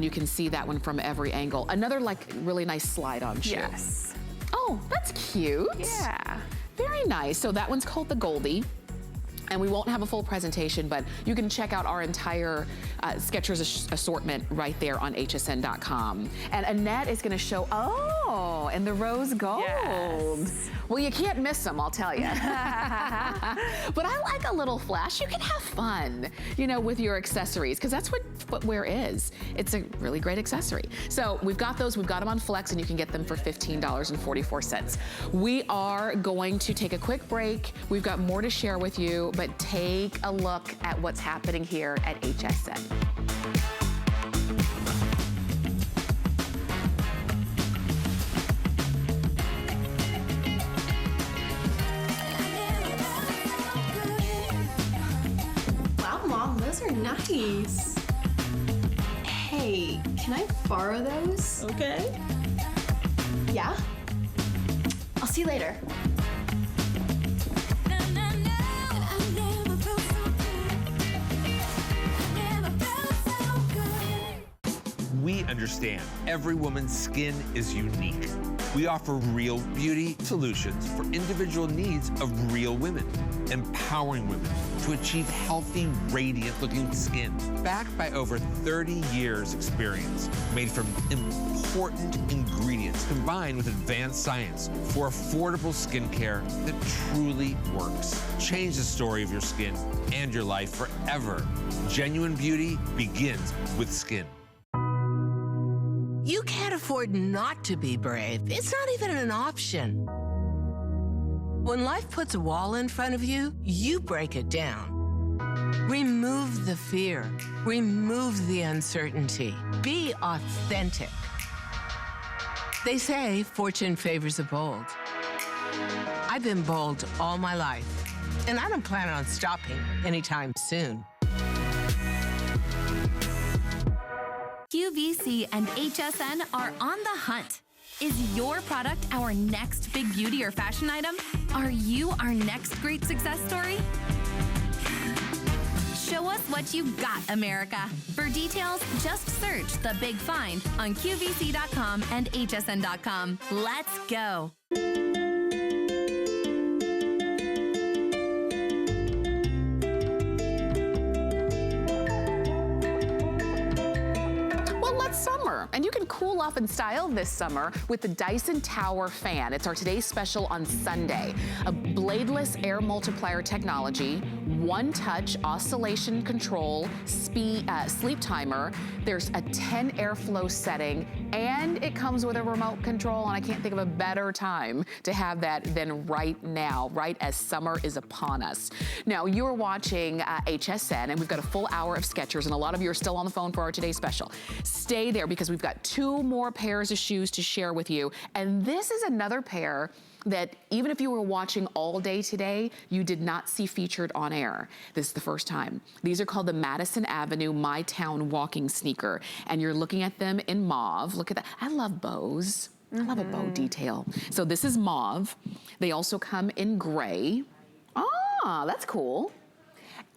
you can see that one from every angle. Another like really nice slide-on shoe. Yes. Oh, that's cute. Yeah. Very nice. So that one's called the Goldie. And we won't have a full presentation, but you can check out our entire Skechers assortment right there on hsn.com. And Annette is gonna show, and the rose gold. Yes. Well, you can't miss them, I'll tell you. But I like a little flash. You can have fun, with your accessories, because that's what footwear is. It's a really great accessory. So we've got those, we've got them on Flex, and you can get them for $15.44. We are going to take a quick break. We've got more to share with you, but take a look at what's happening here at HSN. Wow, Mom, those are nice. Hey, can I borrow those? Okay. Yeah? I'll see you later. We understand every woman's skin is unique. We offer real beauty solutions for individual needs of real women, empowering women to achieve healthy, radiant-looking skin, backed by over 30 years' experience, made from important ingredients combined with advanced science for affordable skincare that truly works. Change the story of your skin and your life forever. Genuine beauty begins with skin. You can't afford not to be brave. It's not even an option. When life puts a wall in front of you, you break it down. Remove the fear. Remove the uncertainty. Be authentic. They say fortune favors the bold. I've been bold all my life, and I don't plan on stopping anytime soon. QVC and HSN are on the hunt. Is your product our next big beauty or fashion item? Are you our next great success story? Show us what you got, America. For details, just search The Big Find on QVC.com and HSN.com. Let's go. Summer, And you can cool off and style this summer with the Dyson Tower fan. It's our today's special on Sunday. A bladeless air multiplier technology, one-touch oscillation control, sleep timer. There's a 10 airflow setting, and it comes with a remote control, and I can't think of a better time to have that than right now, right as summer is upon us. Now, you're watching HSN, and we've got a full hour of Skechers, and a lot of you are still on the phone for our today's special. Stay there because we've got 2 more pairs of shoes to share with you, and this is another pair that even if you were watching all day today, you did not see featured on air. This is the first time. These are called the Madison Avenue My Town walking sneaker, and you're looking at them in mauve. Look at that. I love bows. I love a bow detail. So this is mauve. They also come in gray. Ah, that's cool.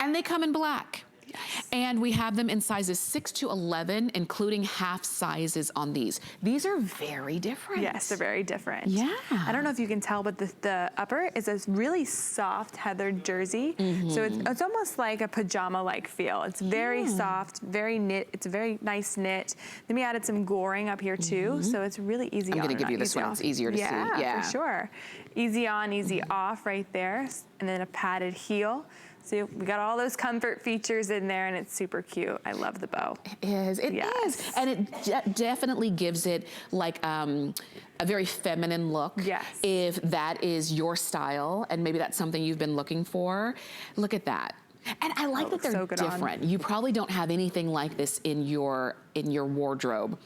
And they come in black. Yes. And we have them in sizes 6 to 11, including half sizes on these. These are very different. Yes, they're very different. Yeah. I don't know if you can tell, but the upper is a really soft heathered jersey. So it's almost like a pajama-like feel. It's very soft, very knit. It's a very nice knit. Then we added some goring up here too, so it's really easy on. I'm gonna give you this one, it's easier to see. Yeah, for sure. Easy on, easy off right there. And then a padded heel. So we got all those comfort features in there, and it's super cute. I love the bow. It is, it is. And it definitely gives it like a very feminine look. Yes. If that is your style, and maybe that's something you've been looking for, look at that. And I like that they're so different. You probably don't have anything like this in your wardrobe.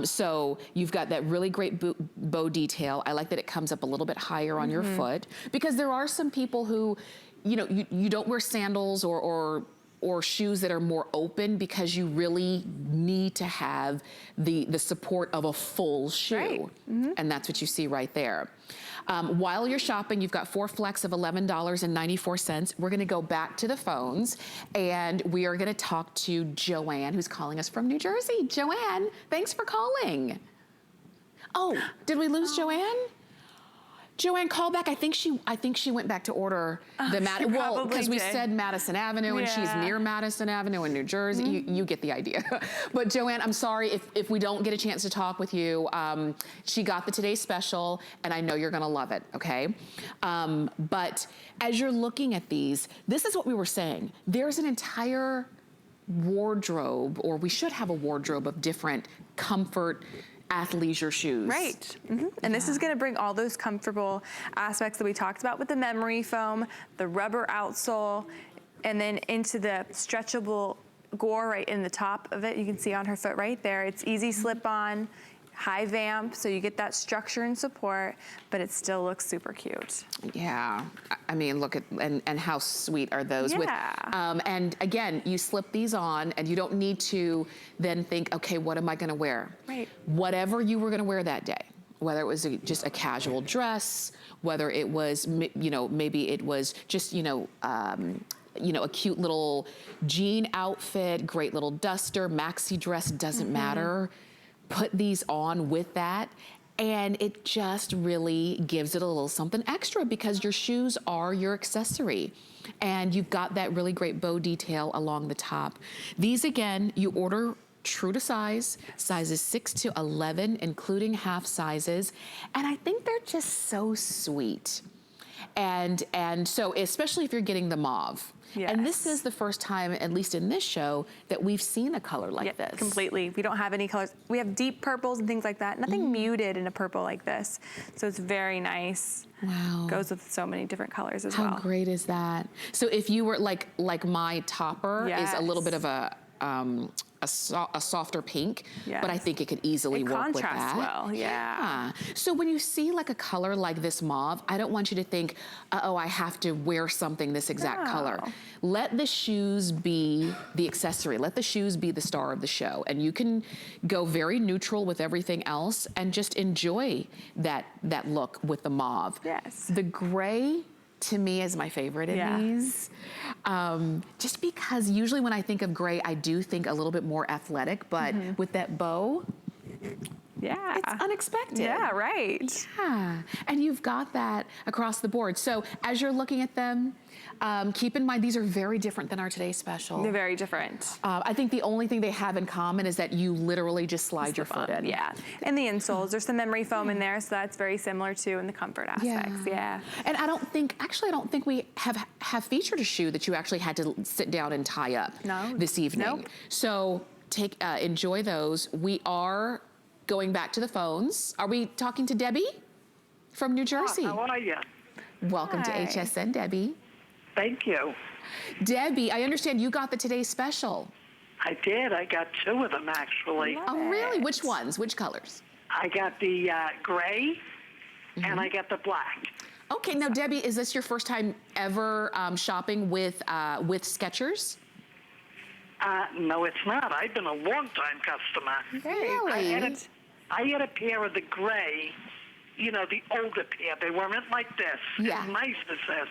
So you've got that really great bow detail. I like that it comes up a little bit higher on your foot, because there are some people who, you know, you don't wear sandals or shoes that are more open because you really need to have the support of a full shoe. Right. And that's what you see right there. While you're shopping, you've got 4 flex of $11.94. We're gonna go back to the phones, and we are gonna talk to Joanne, who's calling us from New Jersey. Joanne, thanks for calling. Oh, did we lose Joanne? Joanne, call back. I think she went back to order the well, because we said Madison Avenue, and she's near Madison Avenue in New Jersey. You get the idea. But Joanne, I'm sorry if we don't get a chance to talk with you. She got the Today Special, and I know you're gonna love it, okay? But as you're looking at these, this is what we were saying. There's an entire wardrobe, or we should have a wardrobe of different comfort athleisure shoes. Right. And this is going to bring all those comfortable aspects that we talked about with the memory foam, the rubber outsole, and then into the stretchable gore right in the top of it. You can see on her foot right there. It's easy slip on, high vamp, so you get that structure and support, but it still looks super cute. Yeah, I mean, look at, and how sweet are those? Yeah. And again, you slip these on, and you don't need to then think, okay, what am I gonna wear? Right. Whatever you were gonna wear that day, whether it was just a casual dress, whether it was, you know, maybe it was just, you know, a cute little jean outfit, great little duster, maxi dress, doesn't matter. Put these on with that, and it just really gives it a little something extra, because your shoes are your accessory, and you've got that really great bow detail along the top. These, again, you order true to size, sizes 6 to 11, including half sizes, and I think they're just so sweet. And so, especially if you're getting the mauve. Yes. And this is the first time, at least in this show, that we've seen a color like this. Completely. We don't have any colors. We have deep purples and things like that. Nothing muted in a purple like this. So it's very nice. Wow. Goes with so many different colors as well. well. How great is that? So if you were like my topper is a little bit of a softer pink, but I think it could easily work with that. It contrasts well, yeah. So when you see like a color like this mauve, I don't want you to think, uh-oh, I have to wear something this exact color. Let the shoes be the accessory. Let the shoes be the star of the show. And you can go very neutral with everything else and just enjoy that look with the mauve. Yes. The gray, to me, is my favorite in these. Just because usually when I think of gray, I do think a little bit more athletic, but with that bow, Yeah. It's unexpected. Yeah, right. Yeah, and you've got that across the board. So as you're looking at them, keep in mind these are very different than our Today's Special. They're very different. I think the only thing they have in common is that you literally just slide your foot in. Yeah, and the insoles, there's some memory foam in there, so that's very similar too in the comfort aspects. Yeah. And I don't think we have featured a shoe that you actually had to sit down and tie up this evening. Nope. So enjoy those. We are going back to the phones. Are we talking to Debbie from New Jersey? How are you? Welcome to HSN, Debbie. Thank you. Debbie, I understand you got the Today's Special. I did. I got 2 of them, actually. Oh, really? Which ones? Which colors? I got the gray, and I got the black. Okay, now, Debbie, is this your first time ever shopping with Skechers? No, it's not. I've been a long-time customer. Really? I had a pair of the gray, you know, the older pair. They weren't like this. Yeah. As nice as this.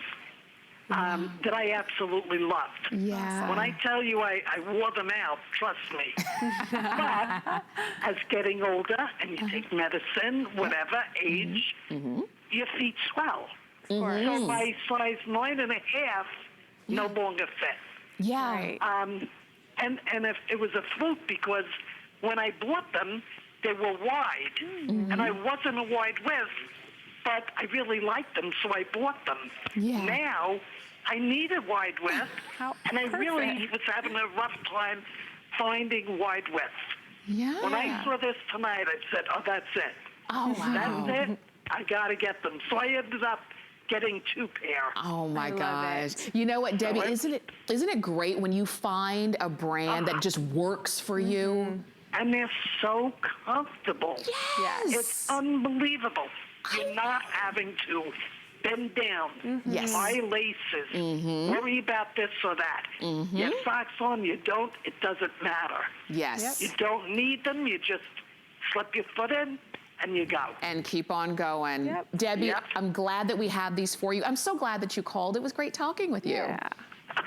That I absolutely loved. Yeah. When I tell you I wore them out, trust me. But as getting older and you take medicine, whatever age, your feet swell. So my size 9.5 no longer fit. Yeah. Right. And if it was a fluke because when I bought them, they were wide, and I wasn't a wide width, but I really liked them, so I bought them. Yeah. Now, I need a wide width, and I really perfect. was having a rough time finding wide width. Yeah. When I saw this tonight, I said, oh, that's it. Oh, wow. That's it. I got to get them. So I ended up getting 2 pair. Oh my love gosh. it. You know what, Debbie, isn't it great when you find a brand that just works for you? And they're so comfortable. Yes. It's unbelievable. You're not having to bend down, buy laces, worry about this or that. Your socks on, you don't, it doesn't matter. Yes. You don't need them, you just slip your foot in and you go. And keep on going. Yep. Debbie, I'm glad that we have these for you. I'm so glad that you called. It was great talking with you. Yeah.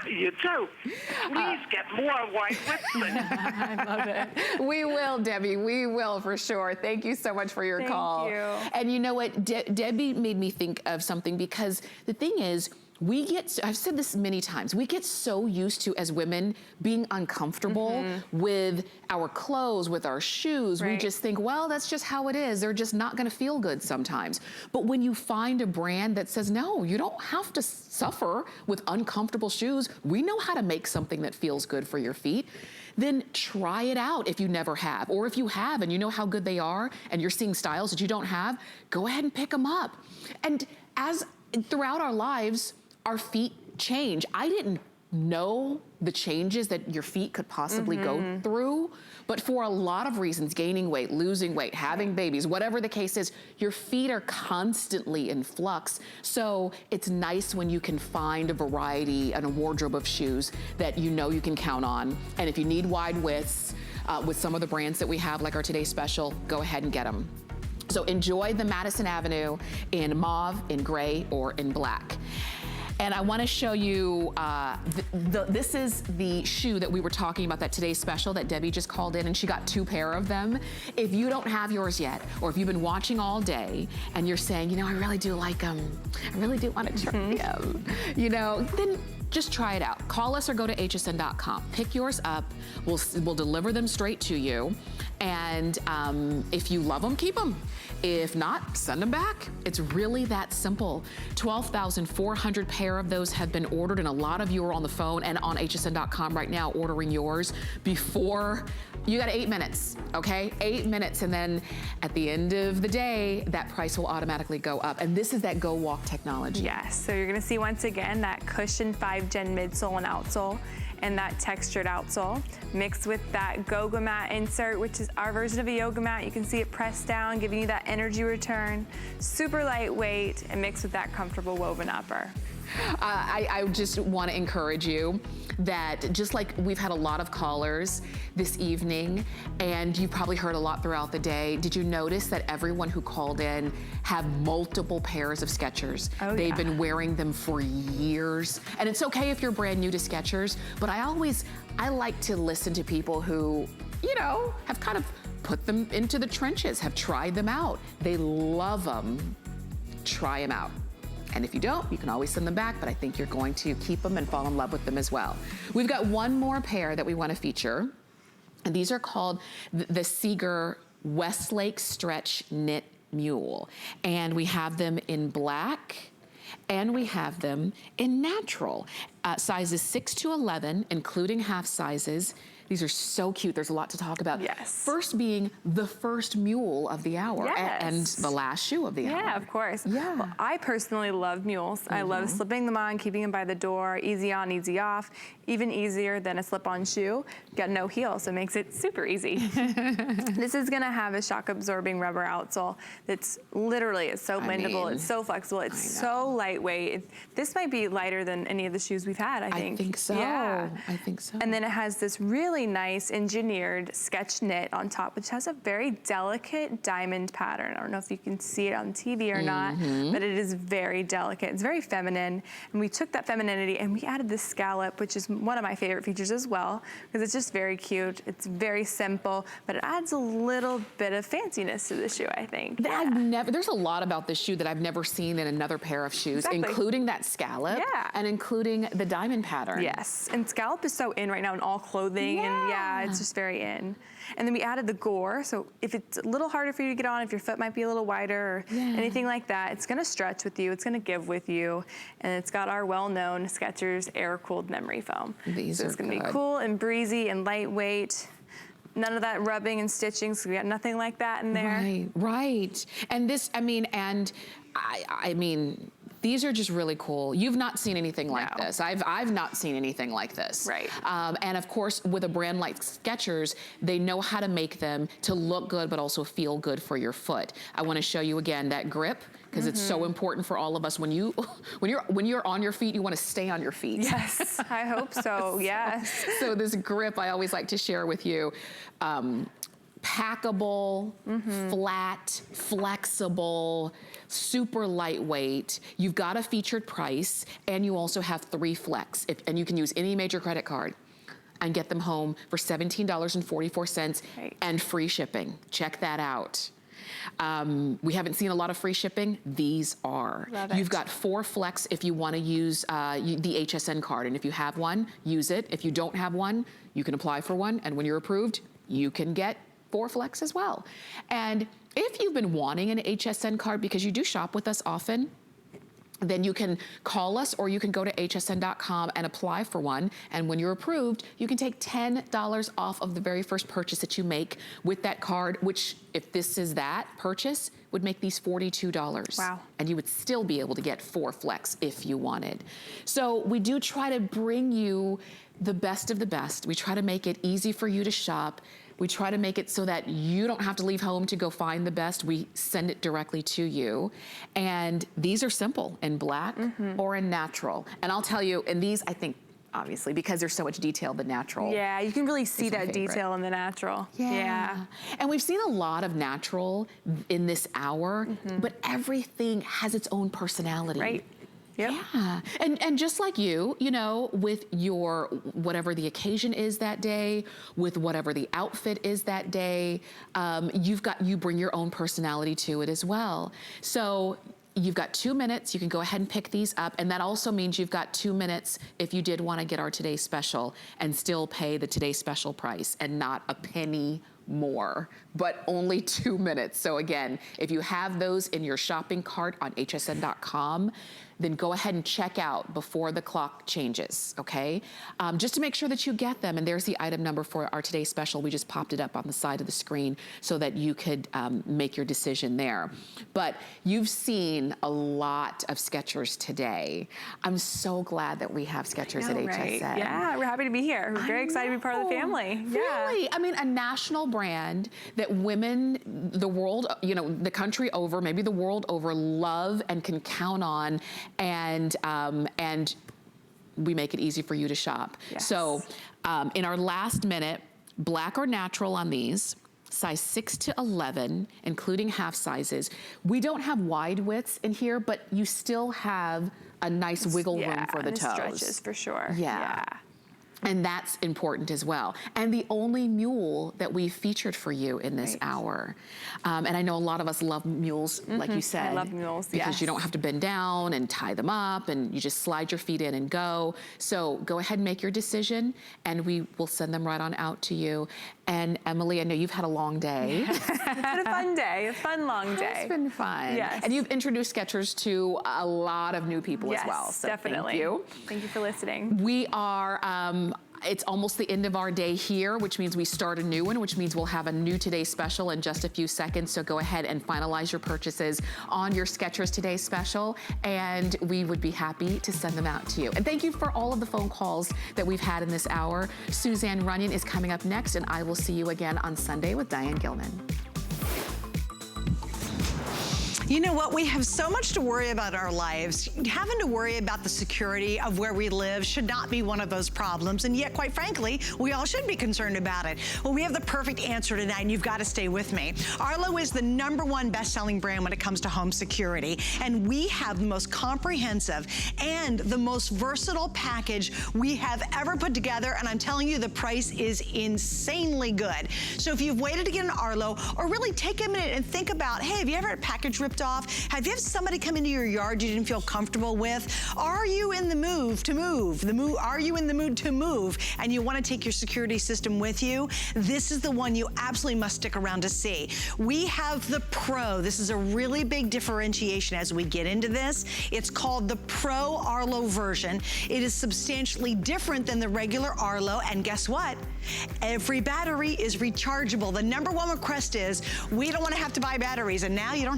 You too. Please get more wide width. I love it. We will, Debbie. We will for sure. Thank you so much for your call. Thank you. And you know what? Debbie made me think of something because the thing is, I've said this many times, we get so used to, as women, being uncomfortable with our clothes, with our shoes. Right. We just think, well, that's just how it is. They're just not gonna feel good sometimes. But when you find a brand that says, no, you don't have to suffer with uncomfortable shoes. We know how to make something that feels good for your feet. Then try it out if you never have. Or if you have and you know how good they are and you're seeing styles that you don't have, go ahead and pick them up. And throughout our lives, our feet change. I didn't know the changes that your feet could possibly go through, but for a lot of reasons, gaining weight, losing weight, having babies, whatever the case is, your feet are constantly in flux. So it's nice when you can find a variety and a wardrobe of shoes that you know you can count on. And if you need wide widths with some of the brands that we have, like our Today's Special, go ahead and get them. So enjoy the Madison Avenue in mauve, in gray, or in black. And I want to show you, this is the shoe that we were talking about, that Today's Special that Debbie just called in, and she got 2 pair of them. If you don't have yours yet, or if you've been watching all day and you're saying, you know, I really do like them, I really do want to try them, you know, then just try it out. Call us or go to hsn.com. Pick yours up. We'll deliver them straight to you. And if you love them, keep them. If not, send them back. It's really that simple. 12,400 pair of those have been ordered, and a lot of you are on the phone and on hsn.com right now ordering yours before. You got 8 minutes, okay? 8 minutes, and then at the end of the day, that price will automatically go up. And this is that Go Walk technology. Yes, so you're gonna see once again that cushioned 5-gen midsole and outsole, and that textured outsole mixed with that Go-Go mat insert, which is our version of a yoga mat. You can see it pressed down, giving you that energy return. Super lightweight, and mixed with that comfortable woven upper. I just want to encourage you that just like we've had a lot of callers this evening, and you've probably heard a lot throughout the day, did you notice that everyone who called in have multiple pairs of Skechers? They've been wearing them for years. And it's okay if you're brand new to Skechers, but I like to listen to people who, you know, have kind of put them into the trenches, have tried them out. They love them. Try them out. And if you don't, you can always send them back, but I think you're going to keep them and fall in love with them as well. We've got one more pair that we want to feature, and these are called the Seeger Westlake Stretch Knit Mule. And we have them in black, and we have them in natural. Sizes 6 to 11, including half sizes. These are so cute. There's a lot to talk about. Yes. First being the first mule of the hour, yes. and the last shoe of the hour. Yeah, of course. Yeah. Well, I personally love mules. I love slipping them on, keeping them by the door, easy on, easy off, even easier than a slip-on shoe. Got no heel, so it makes it super easy. This is gonna have a shock-absorbing rubber outsole that's literally, it's so bendable, it's so flexible, it's so lightweight. This might be lighter than any of the shoes we've had, I think. I think so. Yeah. I think so. And then it has this really nice engineered sketch knit on top, which has a very delicate diamond pattern. I don't know if you can see it on TV or not, but it is very delicate. It's very feminine. And we took that femininity and we added this scallop, which is one of my favorite features as well, because it's just very cute. It's very simple, but it adds a little bit of fanciness to the shoe, I think. There's a lot about this shoe that I've never seen in another pair of shoes, including that scallop and including the diamond pattern. Yes, and scallop is so in right now in all clothing, and it's just very in. And then we added the gore, so if it's a little harder for you to get on, if your foot might be a little wider or anything like that, it's gonna stretch with you, it's gonna give with you, and it's got our well-known Skechers air-cooled memory foam. These so it's gonna be cool and breezy and lightweight. None of that rubbing and stitching, so we got nothing like that in there. Right, right. And this, I mean, these are just really cool. You've not seen anything like this. I've not seen anything like this. Right. And of course, with a brand like Skechers, they know how to make them to look good, but also feel good for your foot. I want to show you again that grip, because it's so important for all of us. When you're on your feet, you want to stay on your feet. Yes, I hope so. Yes. So this grip, I always like to share with you. Packable, flat, flexible, super lightweight. You've got a featured price, and you also have 3 flex. And you can use any major credit card and get them home for $17.44 and free shipping. Check that out. We haven't seen a lot of free shipping. These are. You've got 4 flex if you want to use the HSN card. And if you have one, use it. If you don't have one, you can apply for one. And when you're approved, you can get 4 flex as well. And if you've been wanting an HSN card because you do shop with us often, then you can call us or you can go to hsn.com and apply for one. And when you're approved, you can take $10 off of the very first purchase that you make with that card, which, if this is that purchase, would make these $42. Wow. And you would still be able to get 4 flex if you wanted. So we do try to bring you the best of the best. We try to make it easy for you to shop. We try to make it so that you don't have to leave home to go find the best. We send it directly to you. And these are simple, in black or in natural. And I'll tell you, and these, I think, obviously, because there's so much detail, the natural. Yeah, you can really see that detail in the natural. Yeah. And we've seen a lot of natural in this hour, but everything has its own personality. Right. Yep. Yeah, and just like you know, with your, whatever the occasion is that day, with whatever the outfit is that day, you bring your own personality to it as well. So you've got 2 minutes, you can go ahead and pick these up, and that also means you've got 2 minutes if you did want to get our Today Special and still pay the Today Special price and not a penny more, but only 2 minutes. So again, if you have those in your shopping cart on hsn.com, then go ahead and check out before the clock changes, okay? Just to make sure that you get them. And there's the item number for our Today Special. We just popped it up on the side of the screen so that you could make your decision there. But you've seen a lot of Skechers today. I'm so glad that we have Skechers at HSN. Yeah, we're happy to be here. We're very excited to be part of the family. Really? I mean, a national brand that women, the world, you know, the country over, maybe the world over, love and can count on. And we make it easy for you to shop. Yes. So in our last minute, black or natural on these, size 6 to 11, including half sizes. We don't have wide widths in here, but you still have a nice wiggle room for the toes. Stretches for sure. Yeah. And that's important as well. And the only mule that we've featured for you in this hour. And I know a lot of us love mules, like you said. I love mules, because you don't have to bend down and tie them up, and you just slide your feet in and go. So go ahead and make your decision, and we will send them right on out to you. And Emily, I know you've had a long day. Yes. It's been a fun day, a fun long day. It's been fun. Yes. And you've introduced Skechers to a lot of new people as well. Yes, So definitely. Thank you. Thank you for listening. We are, it's almost the end of our day here, which means we start a new one, which means we'll have a new Today Special in just a few seconds. So go ahead and finalize your purchases on your Skechers Today Special, and we would be happy to send them out to you. And thank you for all of the phone calls that we've had in this hour. Suzanne Runyon is coming up next, and I will see you again on Sunday with Diane Gilman. You know what? We have so much to worry about in our lives. Having to worry about the security of where we live should not be one of those problems. And yet, quite frankly, we all should be concerned about it. Well, we have the perfect answer tonight, and you've got to stay with me. Arlo is the #1 best-selling brand when it comes to home security. And we have the most comprehensive and the most versatile package we have ever put together. And I'm telling you, the price is insanely good. So if you've waited to get an Arlo, or really take a minute and think about, hey, have you ever had a package ripped off? Have you had somebody come into your yard you didn't feel comfortable with? Are you in the mood to move? Are you in the mood to move and you want to take your security system with you? This is the one you absolutely must stick around to see. We have the Pro. This is a really big differentiation as we get into this. It's called the Pro Arlo version. It is substantially different than the regular Arlo, and guess what? Every battery is rechargeable. The #1 request is, we don't want to have to buy batteries, and now you don't